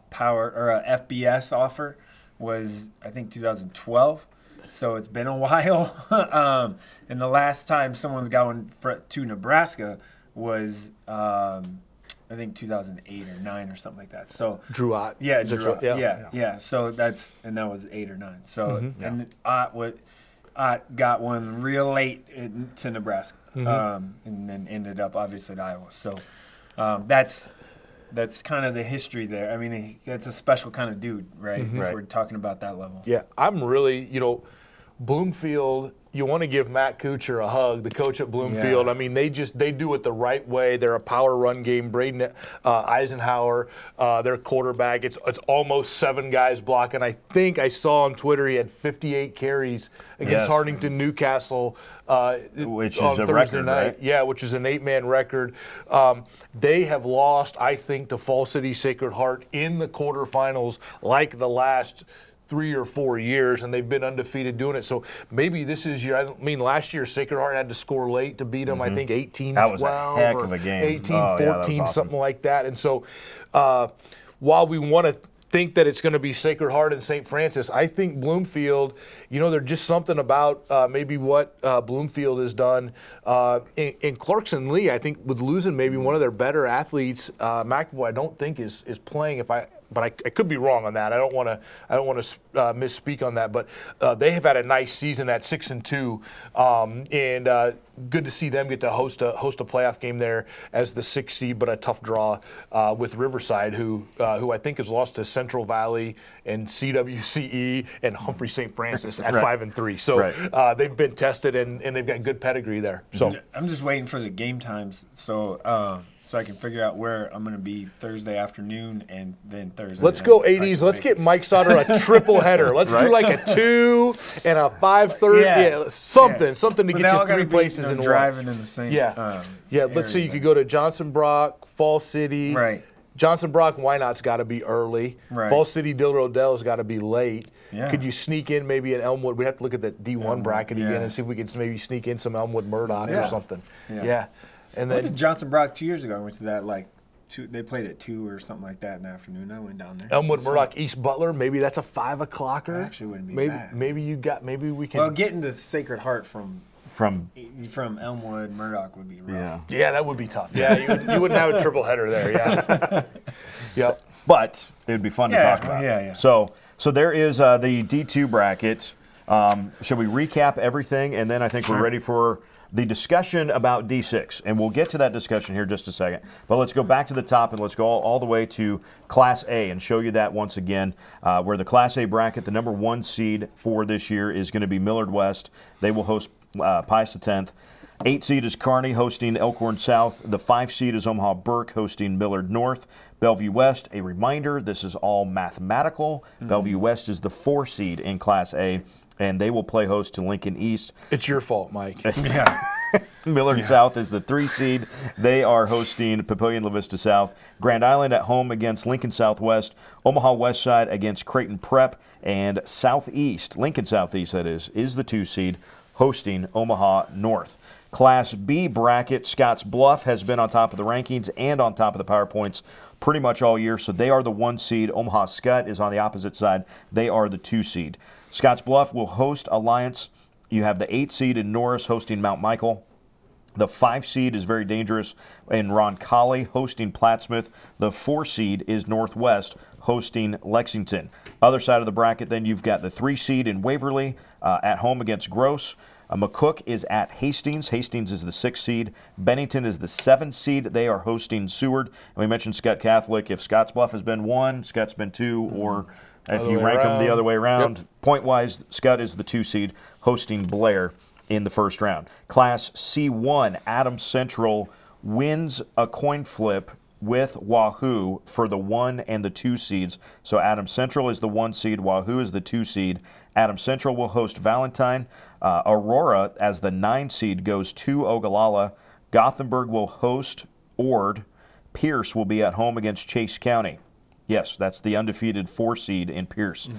power or a FBS offer was, I think, 2012. So it's been a while. And the last time someone's gone to Nebraska was, I think, 2008 or 9 or something like that. So Drew Ott. Yeah, Drew Ott. Yeah. So that was 8 or 9. So and Ott got one real late to Nebraska, and then ended up obviously at Iowa. So that's kind of the history there. I mean, that's a special kind of dude, right? If we're talking about that level. Yeah, I'm really, Bloomfield, you want to give Matt Kuchar a hug, the coach at Bloomfield. Yeah. I mean, they do it the right way. They're a power run game. Braden Eisenhower, their quarterback, it's almost 7 guys blocking. I think I saw on Twitter he had 58 carries against Hartington Newcastle which on is a Thursday record, night. right? Yeah, which is an 8-man record. They have lost, I think, to Fall City Sacred Heart in the quarterfinals like the last 3 or 4 years, and they've been undefeated doing it. So maybe this is last year Sacred Heart had to score late to beat them, I think 18-12 that was a heck of a game. 18-14, awesome. something like that. And so while we want to think that it's going to be Sacred Heart and St. Francis, I think Bloomfield, there's just something about maybe what Bloomfield has done. In Clarkson Lee, I think with losing maybe one of their better athletes, McAvoy, I don't think is playing. But I could be wrong on that. I don't want to misspeak on that. But they have had a nice season at 6-2, and good to see them get to host a playoff game there as the 6th seed, but a tough draw with Riverside, who I think has lost to Central Valley and CWCE and Humphrey St. Francis at 5-3. So they've been tested and they've got good pedigree there. So I'm just waiting for the game times. So I can figure out where I'm going to be Thursday afternoon and then Thursday. Let's go 80s. Let's get Mike Sautter a triple header. Let's do like a 2 and a 5:30. Something to get you 3 places in one. Driving in the same. Let's see. You could go to Johnson Brock, Fall City. Right. Johnson Brock, why not's got to be early. Right. Fall City, Dill Rodell's got to be late. Yeah. Could you sneak in maybe an Elmwood? We'd have to look at the D1 bracket again and see if we could maybe sneak in some Elmwood Murdoch or something. Yeah. And I went to then Johnson Brock 2 years ago. I went to that they played at 2 or something like that in the afternoon. I went down there. Elmwood Murdoch, East Butler, maybe that's a 5 o'clocker. Actually wouldn't be bad. Maybe we can. Well, getting to Sacred Heart from Elmwood Murdoch would be rough. Yeah, that would be tough. Yeah, you wouldn't have a triple header there. Yeah. Yep. But it would be fun to talk about. Yeah. So there is the D2 bracket. Shall we recap everything, and then I think we're ready for the discussion about D6, and we'll get to that discussion here in just a second. But let's go back to the top, and let's go all the way to Class A and show you that once again, where the Class A bracket, the number 1 seed for this year is going to be Millard West. They will host Pius X. 8 seed is Kearney hosting Elkhorn South. The 5 seed is Omaha Burke hosting Millard North. Bellevue West, a reminder, this is all mathematical. Bellevue West is the 4 seed in Class A, and they will play host to Lincoln East. It's your fault, Mike. Yeah. Millard South is the 3 seed. They are hosting Papillion La Vista South. Grand Island at home against Lincoln Southwest. Omaha West Side against Creighton Prep. And Southeast, Lincoln Southeast that is the 2 seed, hosting Omaha North. Class B bracket, Scotts Bluff has been on top of the rankings and on top of the PowerPoints pretty much all year, so they are the 1 seed. Omaha Scott is on the opposite side. They are the 2 seed. Scotts Bluff will host Alliance. You have the 8 seed in Norris hosting Mount Michael. The 5 seed is very dangerous in Roncalli hosting Plattsmouth. The 4 seed is Northwest hosting Lexington. Other side of the bracket, then you've got the 3 seed in Waverly at home against Gross. McCook is at Hastings. Hastings is the 6th seed. Bennington is the 7th seed. They are hosting Seward. And we mentioned Scott Catholic. If Scotts Bluff has been 1, Scott's been 2, or if you rank them the other way around, point-wise, Scott is the 2 seed hosting Blair in the first round. Class C1, Adams Central wins a coin flip with Wahoo for the 1 and the 2 seeds. So Adams Central is the 1 seed, Wahoo is the 2 seed. Adams Central will host Valentine. Aurora, as the 9 seed, goes to Ogallala. Gothenburg will host Ord. Pierce will be at home against Chase County. Yes, that's the undefeated 4 seed in Pierce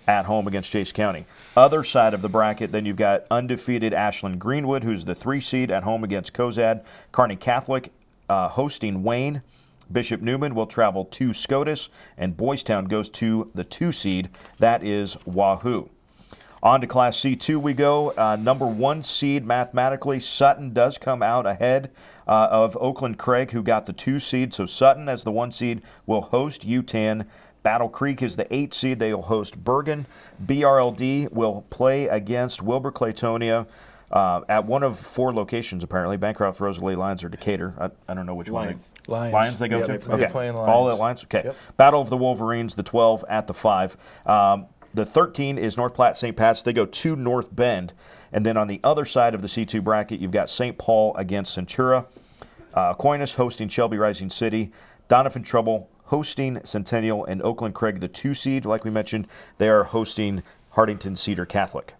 at home against Chase County. Other side of the bracket, then you've got undefeated Ashland Greenwood, who's the 3 seed at home against Cozad. Kearney Catholic hosting Wayne. Bishop Newman will travel to SCOTUS, and Boys Town goes to the 2 seed. That is Wahoo. On to Class C2 we go. Number 1 seed mathematically, Sutton does come out ahead of Oakland Craig, who got the 2 seed. So Sutton, as the 1 seed, will host UTAN. Battle Creek is the 8 seed. They will host Bergen. BRLD will play against Wilbur Claytonia at one of 4 locations, apparently. Bancroft, Rosalie, Lions, or Decatur. I don't know which one. Lions they go to? They're playing Lions. All at Lions? Okay. Yep. Battle of the Wolverines, the 12 at the 5. The 13 is North Platte St. Pat's. They go to North Bend. And then on the other side of the C2 bracket, you've got St. Paul against Centura. Aquinas hosting Shelby Rising City. Donovan Trouble hosting Centennial. And Oakland Craig, the 2 seed, like we mentioned, they are hosting Hartington Cedar Catholic.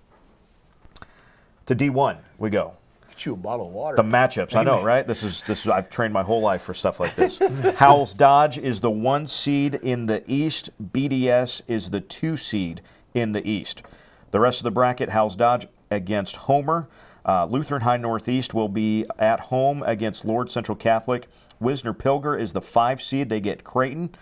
To D1 we go. Get you a bottle of water. The matchups, I know, right? This is. I've trained my whole life for stuff like this. Howells Dodge is the 1 seed in the East. BDS is the 2 seed in the East. The rest of the bracket, Howells Dodge against Homer. Lutheran High Northeast will be at home against Lord Central Catholic. Wisner Pilger is the 5 seed. They get Creighton.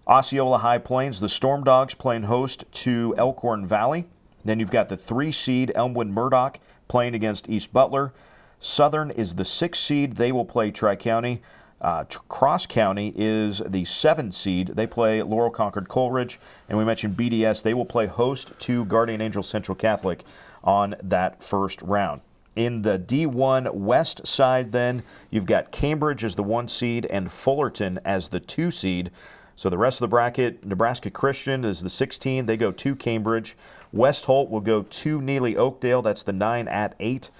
Osceola High Plains, the Storm Dogs playing host to Elkhorn Valley. Then you've got the 3 seed Elmwood Murdoch playing against East Butler. Southern is the 6 seed. They will play Tri-County. Cross County is the 7 seed. They play Laurel Concord Coleridge. And we mentioned BDS. They will play host to Guardian Angel Central Catholic on that first round. In the D1 West side, then, you've got Cambridge as the 1 seed and Fullerton as the 2 seed. So the rest of the bracket, Nebraska Christian is the 16. They go to Cambridge. West Holt will go to Neely Oakdale. That's the 9 at 8.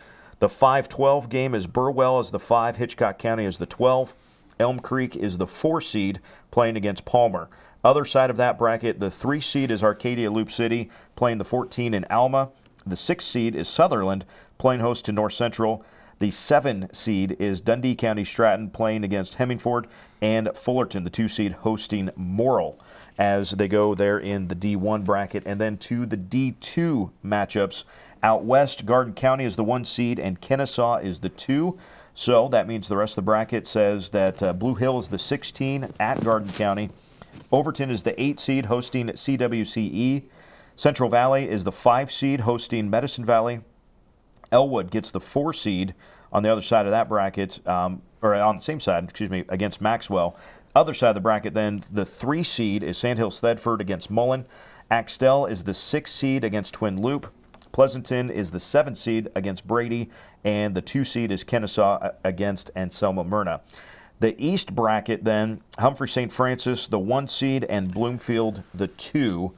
The 5-12 game is Burwell as the 5. Hitchcock County is the 12. Elm Creek is the 4 seed playing against Palmer. Other side of that bracket, the 3 seed is Arcadia Loop City playing the 14 in Alma. The 6 seed is Sutherland playing host to North Central. The 7 seed is Dundee County Stratton playing against Hemmingford, and Fullerton, the 2 seed, hosting Morrill as they go there in the D1 bracket. And then to the D2 matchups, out west, Garden County is the 1 seed and Kennesaw is the 2. So that means the rest of the bracket says that Blue Hill is the 16 at Garden County. Overton is the 8 seed hosting CWCE. Central Valley is the 5 seed hosting Medicine Valley. Elwood gets the 4 seed on the other side of that bracket, or on the same side, against Maxwell. Other side of the bracket, then, the 3 seed is Sandhills Thedford against Mullen. Axtell is the 6 seed against Twin Loop. Pleasanton is the 7 seed against Brady, and the 2 seed is Kennesaw against Anselma Myrna. The East bracket, then, Humphrey St. Francis, the 1 seed, and Bloomfield, the 2.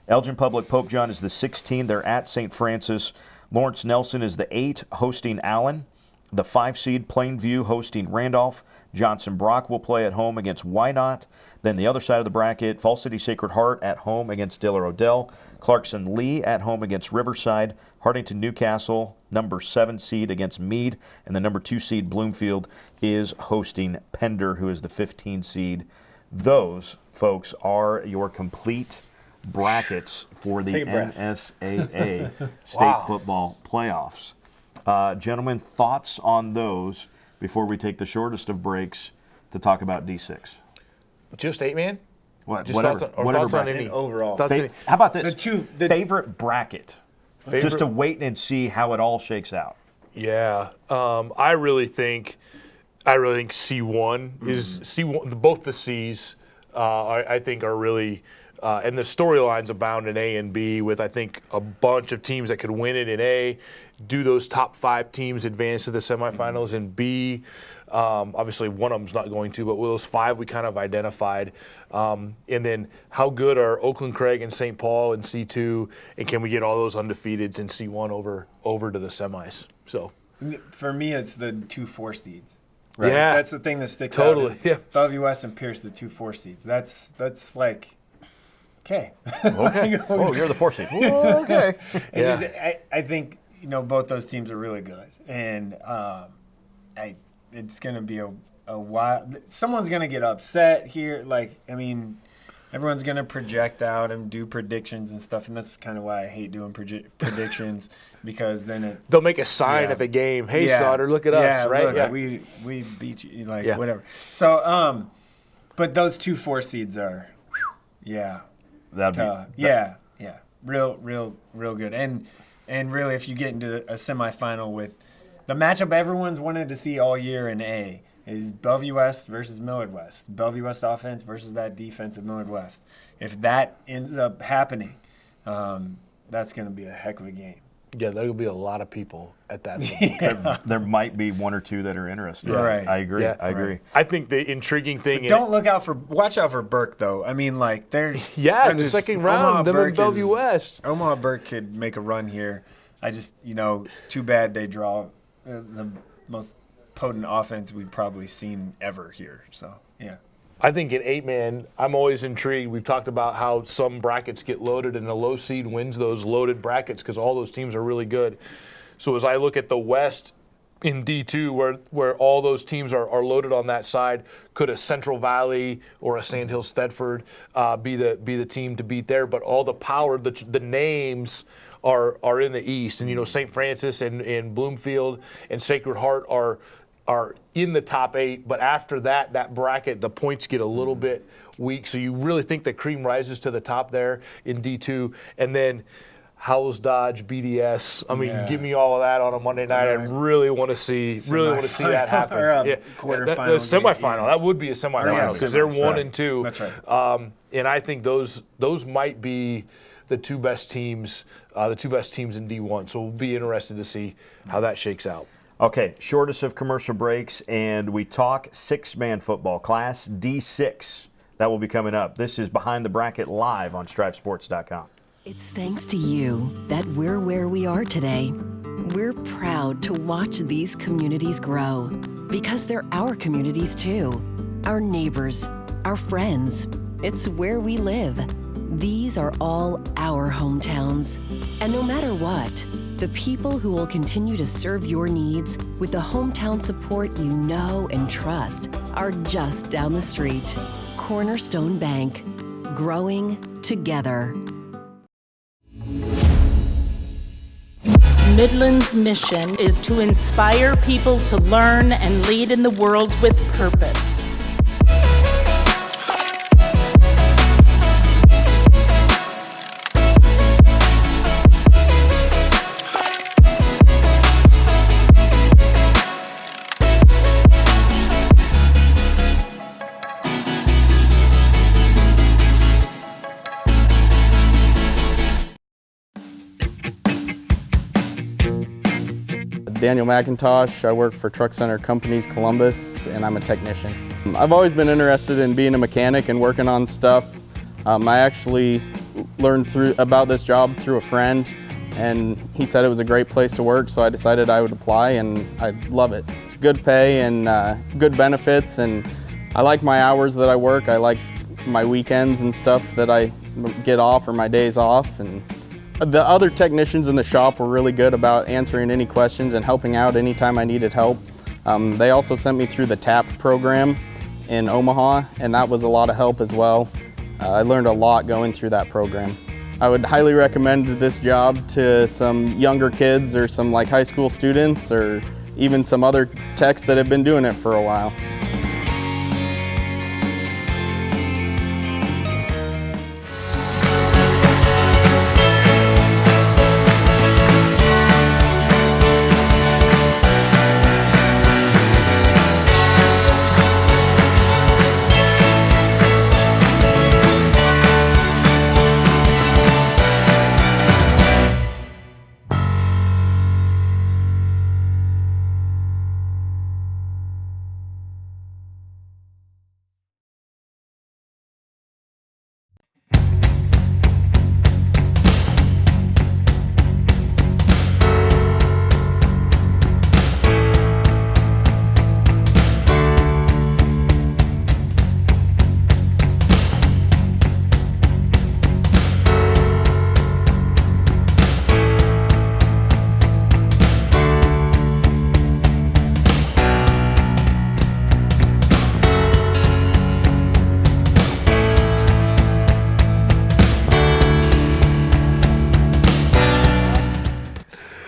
Elgin Public Pope John is the 16. They're at St. Francis. Lawrence Nelson is the 8, hosting Allen. The 5 seed Plainview hosting Randolph. Johnson Brock will play at home against Wynot. Then the other side of the bracket, Fall City Sacred Heart at home against Diller Odell. Clarkson Lee at home against Riverside. Hartington Newcastle, number 7 seed against Meade. And the number 2 seed Bloomfield is hosting Pender, who is the 15 seed. Those, folks, are your complete brackets for the NSAA state football playoffs. Gentlemen, thoughts on those before we take the shortest of breaks to talk about D6? Just 8-man? Whatever. Thoughts on any overall. How about this? The favorite bracket. Just to wait and see how it all shakes out. Yeah, I really think C1 is C1. Both the C's, I think, are really, and the storylines abound in A and B. With I think a bunch of teams that could win it in A. Do those top 5 teams advance to the semifinals in B? Obviously, one of them's not going to, but with those 5 we kind of identified. And then how good are Oakland Craig and St. Paul in C2, and can we get all those undefeateds in C1 over to the semis? So for me, it's the 2-4 seeds. Right? Yeah, that's the thing that sticks totally. out. Yeah, Bellevue West and Pierce, the 2-4 seeds. That's like, okay. Okay. Oh, you're the 4 seed. Whoa, okay. It's just I think both those teams are really good, and it's going to be a while. Someone's going to get upset here. Everyone's going to project out and do predictions and stuff, and that's kind of why I hate doing predictions, because then they'll make a sign at the game. Hey, Sautter, look at us, right? Look, we beat you, whatever. So, but those 2-4 seeds are, real good, and really, if you get into a semifinal with the matchup everyone's wanted to see all year in A, is Bellevue West versus Millard West. Bellevue West offense versus that defense of Millard West. If that ends up happening, that's going to be a heck of a game. Yeah, there will be a lot of people at that. There might be 1 or 2 that are interested. Right. I agree. Yeah. I agree. Right. I think the intriguing thing. Watch out for Burke though. I mean, they're in the second round. Them and Bellevue West. Omaha Burke could make a run here. I just too bad they draw the most potent offense we've probably seen ever here. So, yeah. I think in 8-man, I'm always intrigued. We've talked about how some brackets get loaded and the low seed wins those loaded brackets because all those teams are really good. So as I look at the West in D2 where all those teams are loaded on that side, could a Central Valley or a Sandhill Stedford be the team to beat there? But all the power, the names are in the East. And, St. Francis and Bloomfield and Sacred Heart are in the top 8, but after that bracket, the points get a little bit weak. So you really think that cream rises to the top there in D2, and then Howells Dodge, BDS. I mean, give me all of that on a Monday night. I really want to see that happen. Quarterfinal, the semifinal. That would be a semifinal because they're 1 and 2. That's right. And I think those might be the 2 best teams, in D1. So we'll be interested to see how that shakes out. Okay, shortest of commercial breaks, and we talk 6-man football, Class D6. That will be coming up. This is Behind the Bracket live on StriveSports.com. It's thanks to you that we're where we are today. We're proud to watch these communities grow because they're our communities too. Our neighbors, our friends. It's where we live. These are all our hometowns. And no matter what, the people who will continue to serve your needs with the hometown support you know and trust are just down the street. Cornerstone Bank, growing together. Midland's mission is to inspire people to learn and lead in the world with purpose. Daniel Macintosh. I work for Truck Center Companies Columbus, and I'm a technician. I've always been interested in being a mechanic and working on stuff. I actually learned about this job through a friend, and he said it was a great place to work, so I decided I would apply, and I love it. It's good pay and good benefits, and I like my hours that I work. I like my weekends and stuff that I get off, or my days off. And the other technicians in the shop were really good about answering any questions and helping out anytime I needed help. They also sent me through the TAP program in Omaha, and that was a lot of help as well. I learned a lot going through that program. I would highly recommend this job to some younger kids, or some like high school students, or even some other techs that have been doing it for a while.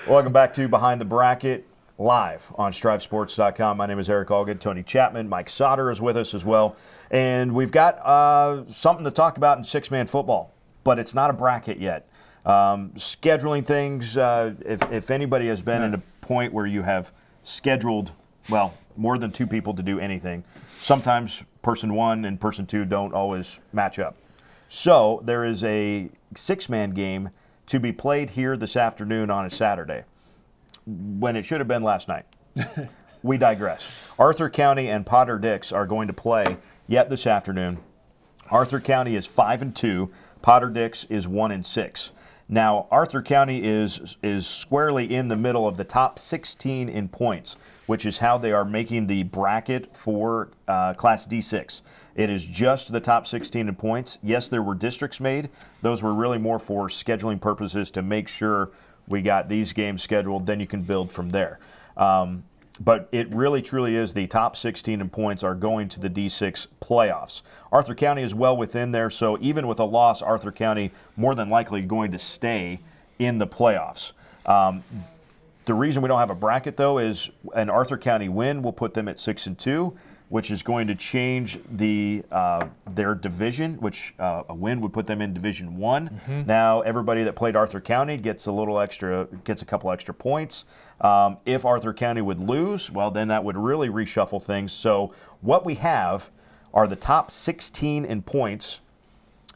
Welcome back to Behind the Bracket, live on StriveSports.com. My name is Eric Allgood. Tony Chapman, Mike Sautter is with us as well. And we've got something to talk about in six-man football, but it's not a bracket yet. Scheduling things, if anybody has been at a point where you have scheduled, well, more than two people to do anything, sometimes person one and person two don't always match up. So there is a six-man game to be played here this afternoon on a Saturday, when it should have been last night. We digress. Arthur County and Potter Dix are going to play yet this afternoon. Arthur County is 5-2. Potter Dix is 1-6. Now, Arthur County is squarely in the middle of the top 16 in points, which is how they are making the bracket for Class D6. It is just the top 16 in points. Yes, there were districts made. Those were really more for scheduling purposes to make sure we got these games scheduled. Then you can build from there. But it really, truly is the top 16 in points are going to the D6 playoffs. Arthur County is well within there, so even with a loss, Arthur County more than likely going to stay in the playoffs. The reason we don't have a bracket, though, is an Arthur County win will put them at 6-2, which is going to change their division, which a win would put them in Division 1. Mm-hmm. Now everybody that played Arthur County gets a couple extra points. If Arthur County would lose, well, then that would really reshuffle things. So what we have are the top 16 in points.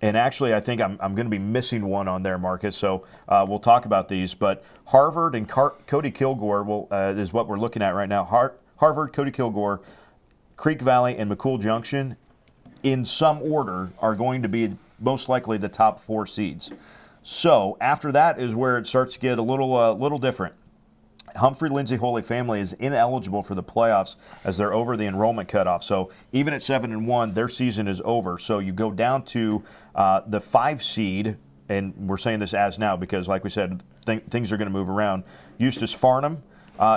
And actually, I think I'm going to be missing one on there, Marcus. So we'll talk about these. But Harvard and Cody Kilgore is what we're looking at right now. Harvard, Cody Kilgore, Creek Valley, and McCool Junction, in some order, are going to be most likely the top 4 seeds. So after that is where it starts to get a little different. Humphrey Lindsay Holy Family is ineligible for the playoffs as they're over the enrollment cutoff. So even at 7-1, their season is over. So you go down to the 5 seed, and we're saying this as now because, like we said, things are going to move around. Eustis Farnham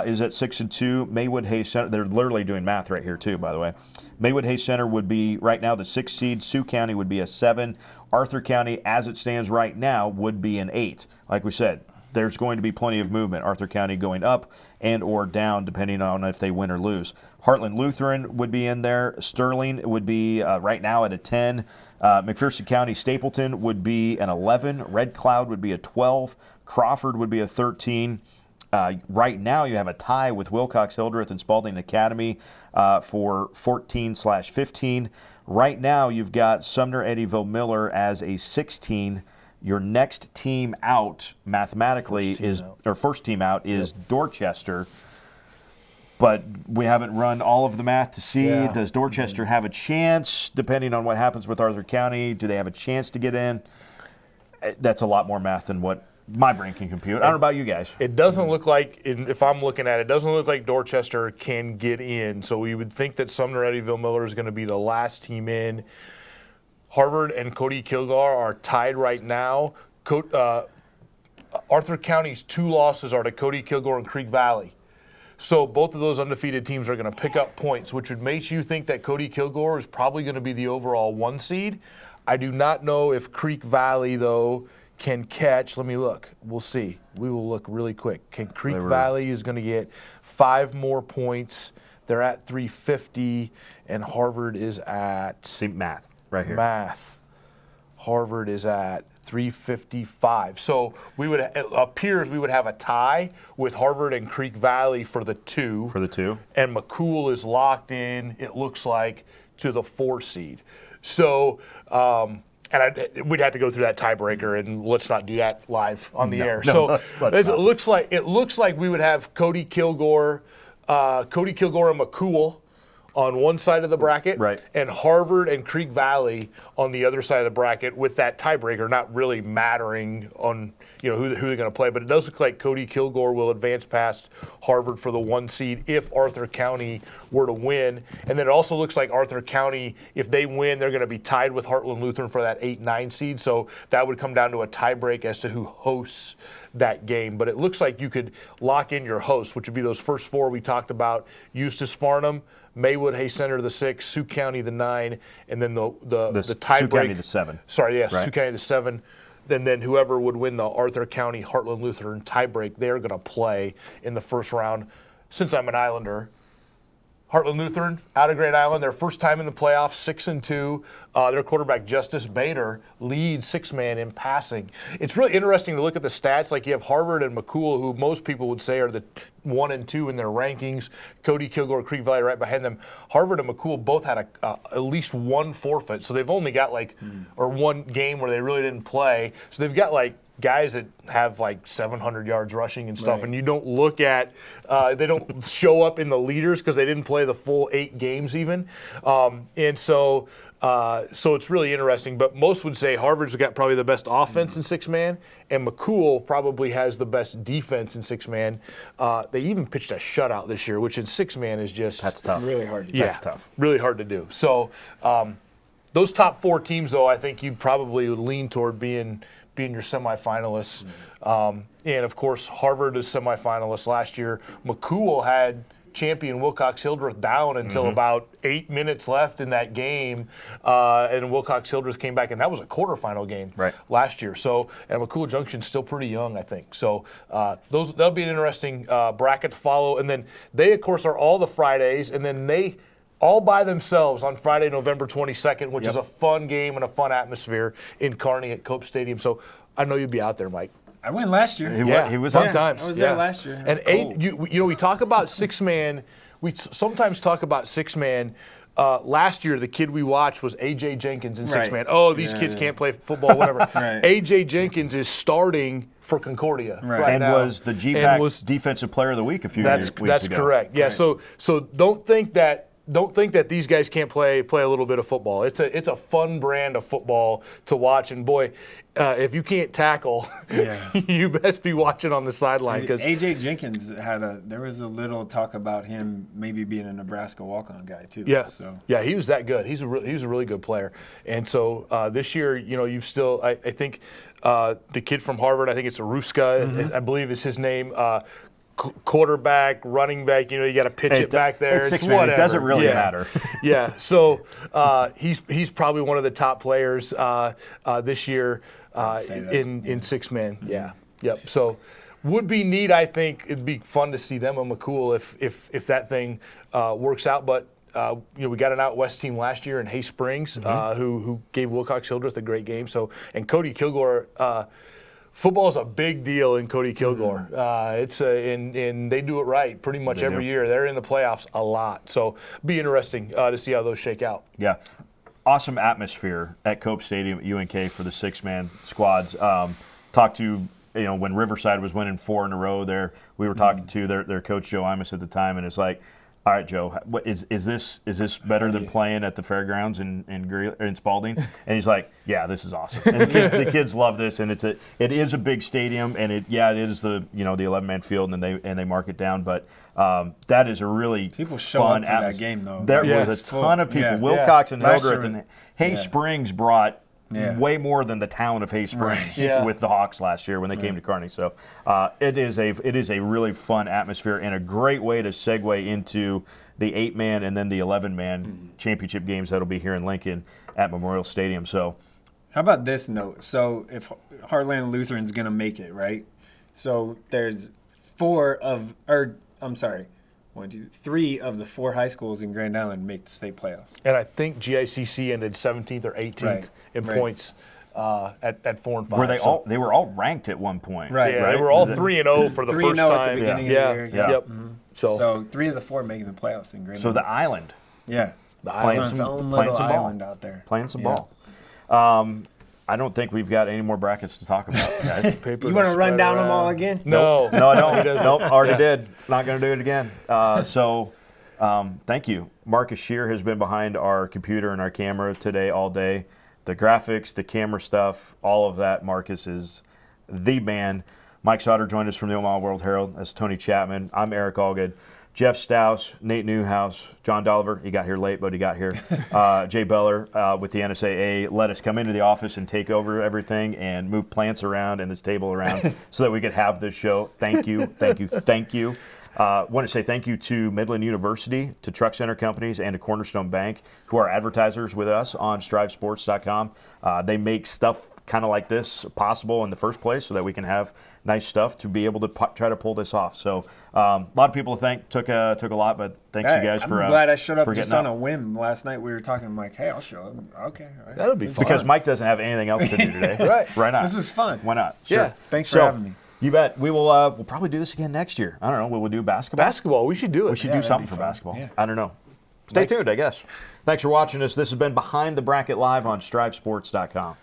is at 6-2. Maywood Hayes Center, they're literally doing math right here too, by the way. Maywood Hayes Center would be right now the 6th seed. Sioux County would be a 7. Arthur County, as it stands right now, would be an 8. Like we said, there's going to be plenty of movement. Arthur County going up and or down depending on if they win or lose. Heartland Lutheran would be in there. Sterling would be right now at a 10. McPherson County Stapleton would be an 11. Red Cloud would be a 12. Crawford would be a 13. Right now you have a tie with Wilcox Hildreth and Spalding Academy for 14/15. Right now you've got Sumner Eddyville Miller as a 16. Your next team out mathematically first team out is Dorchester. But we haven't run all of the math to see, does Dorchester have a chance, depending on what happens with Arthur County? Do they have a chance to get in? That's a lot more math than what my brain can compute. I don't know about you guys. It doesn't look like, if I'm looking at it, doesn't look like Dorchester can get in. So we would think that Sumner Eddyville Miller is going to be the last team in. Harvard and Cody Kilgore are tied right now. Arthur County's 2 losses are to Cody Kilgore and Creek Valley. So both of those undefeated teams are going to pick up points, which would make you think that Cody Kilgore is probably going to be the overall 1 seed. I do not know if Creek Valley, though, can catch. Let me look. We'll see. We will look really quick. Creek Valley is going to get 5 more points. They're at 350, and Harvard is at... See, math right here. Math. Harvard is at 355. So it appears we would have a tie with Harvard and Creek Valley for the 2. For the 2. And McCool is locked in, it looks like, to the 4 seed. So, we'd have to go through that tiebreaker, and let's not do that live on the air. So let's it looks like we would have Cody Kilgore and McCool on one side of the bracket, right, and Harvard and Creek Valley on the other side of the bracket, with that tiebreaker not really mattering on who they're going to play. But it does look like Cody Kilgore will advance past Harvard for the 1 seed if Arthur County were to win. And then it also looks like Arthur County, if they win, they're going to be tied with Heartland Lutheran for that 8-9 seed. So that would come down to a tiebreak as to who hosts that game. But it looks like you could lock in your hosts, which would be those first 4 we talked about: Eustis Farnham, Maywood Hay Center the 6, Sioux County the 9, and then the tiebreak. Sioux County the 7. Sorry, yes, right. Sioux County the 7. And then whoever would win the Arthur County Heartland Lutheran tiebreak, they're going to play in the first round. Since I'm an Islander, Heartland Lutheran out of Great Island, their first time in the playoffs, 6-2. Their quarterback Justice Bader leads 6-man in passing. It's really interesting to look at the stats. Like, you have Harvard and McCool, who most people would say are the 1 and 2 in their rankings. Cody Kilgore, Creek Valley right behind them. Harvard and McCool both had at least 1 forfeit, so they've only got or 1 game where they really didn't play. So they've got guys that have 700 yards rushing and stuff, right, and you don't look at, they don't show up in the leaders because they didn't play the full 8 games even. And so it's really interesting. But most would say Harvard's got probably the best offense in 6-man, and McCool probably has the best defense in 6-man. They even pitched a shutout this year, which in 6-man is just... That's tough. Really hard to do. Yeah, that's tough. Really hard to do. So those top 4 teams, though, I think you probably would lean toward being your semifinalists. And, of course, Harvard is semifinalist last year. McCool had champion Wilcox Hildreth down until about 8 minutes left in that game, and Wilcox Hildreth came back, and that was a quarterfinal game last year. So, and McCool Junction's still pretty young, I think. So that'll be an interesting bracket to follow. And then they, of course, are all the Fridays, and then they all by themselves on Friday, November 22nd, which is a fun game and a fun atmosphere in Kearney at Cope Stadium. So I know you'd be out there, Mike. I went last year. He was sometimes. I was there last year. And we talk about 6-man. We sometimes talk about 6-man. Last year, the kid we watched was A.J. Jenkins in 6-man. Oh, these kids can't play football, whatever. A.J. Jenkins is starting for Concordia right and now. Was the GPAC Defensive Player of the Week a few weeks ago. That's correct. Yeah. So don't think that these guys can't play a little bit of football. It's a fun brand of football to watch. And boy, if you can't tackle, you best be watching on the sideline. Because A.J. Jenkins there was a little talk about him maybe being a Nebraska walk-on guy too. Yeah. So yeah, he was that good. He was a really good player. And so this year, you've still I think the kid from Harvard, I think it's Aruska, I believe is his name. Quarterback, running back, you got to pitch it back there. It's 6-man. It doesn't really matter. Yeah. So he's probably one of the top players this year in 6-man. Yeah. Yep. So would be neat. I think it'd be fun to see them on McCool if that thing works out. But we got an out west team last year in Hay Springs who gave Wilcox Hildreth a great game. So and Cody Kilgore. Football is a big deal in Cody Kilgore. And they do it right pretty much every year. They're in the playoffs a lot. So be interesting to see how those shake out. Yeah. Awesome atmosphere at Cope Stadium at UNK for the 6-man squads. Talked to, when Riverside was winning 4 in a row there, we were talking to their coach, Joe Imus, at the time, and it's like, All right, Joe. What is this better than playing at the fairgrounds in Spalding? And he's like, yeah, this is awesome. And the kids love this, and it is a big stadium, and it is the the 11-man field, and they mark it down. But that is a really people show fun up for that game though. There was a ton of people. Yeah. Wilcox and Last Hildreth year- and Hayes Springs brought. Yeah. Way more than the town of Hayes Springs with the Hawks last year when they came to Kearney. So it is a really fun atmosphere and a great way to segue into the 8-man and then the 11-man championship games that'll be here in Lincoln at Memorial Stadium. So, how about this note? So if Heartland Lutheran's going to make it, right? So there's 3 of the 4 high schools in Grand Island make the state playoffs. And I think GICC ended 17th or 18th in points at 4 and 5. were they were all ranked at one point. Right. Yeah, they were all 3-0 for the first 3-0 time. at the beginning of the year. Yeah. Yep. Mm-hmm. So 3 of the 4 making the playoffs in Grand So Island. the island Yeah. the playing It's on its own some little ball. island out there. Playing some Yeah. ball. I don't think we've got any more brackets to talk about, guys. You want to run down them all again? No. No, I don't. Nope, already did. Not going to do it again. Thank you. Marcus Shear has been behind our computer and our camera today all day. The graphics, the camera stuff, all of that. Marcus is the man. Mike Sautter joined us from the Omaha World Herald. That's Tony Chapman. I'm Eric Allgood. Jeff Stouse, Nate Newhouse, John Dolliver, he got here late, but he got here. Jay Beller with the NSAA let us come into the office and take over everything and move plants around and this table around so that we could have this show. Thank you, thank you, thank you. Want to say thank you to Midland University, to Truck Center Companies, and to Cornerstone Bank, who are advertisers with us on StriveSports.com. They make stuff kind of like this possible in the first place so that we can have nice stuff to be able to try to pull this off. So a lot of people to thank. Took a lot, but thanks you guys for I'm glad I showed up for just getting on up. a whim. Last night we were talking. I'm like, hey, I'll show up. Okay. All right. That'll be fun. Because Mike doesn't have anything else to do today. Right. Why not? This is fun. Why not? Yeah. Sure. Thanks for having me. You bet. We will. We'll probably do this again next year. I don't know. Will we do basketball? Basketball, we should do it. We should Yeah, do that'd something be for fun. basketball. Yeah. I don't know. Stay tuned, I guess. Thanks for watching us. This has been Behind the Bracket Live on StriveSports.com.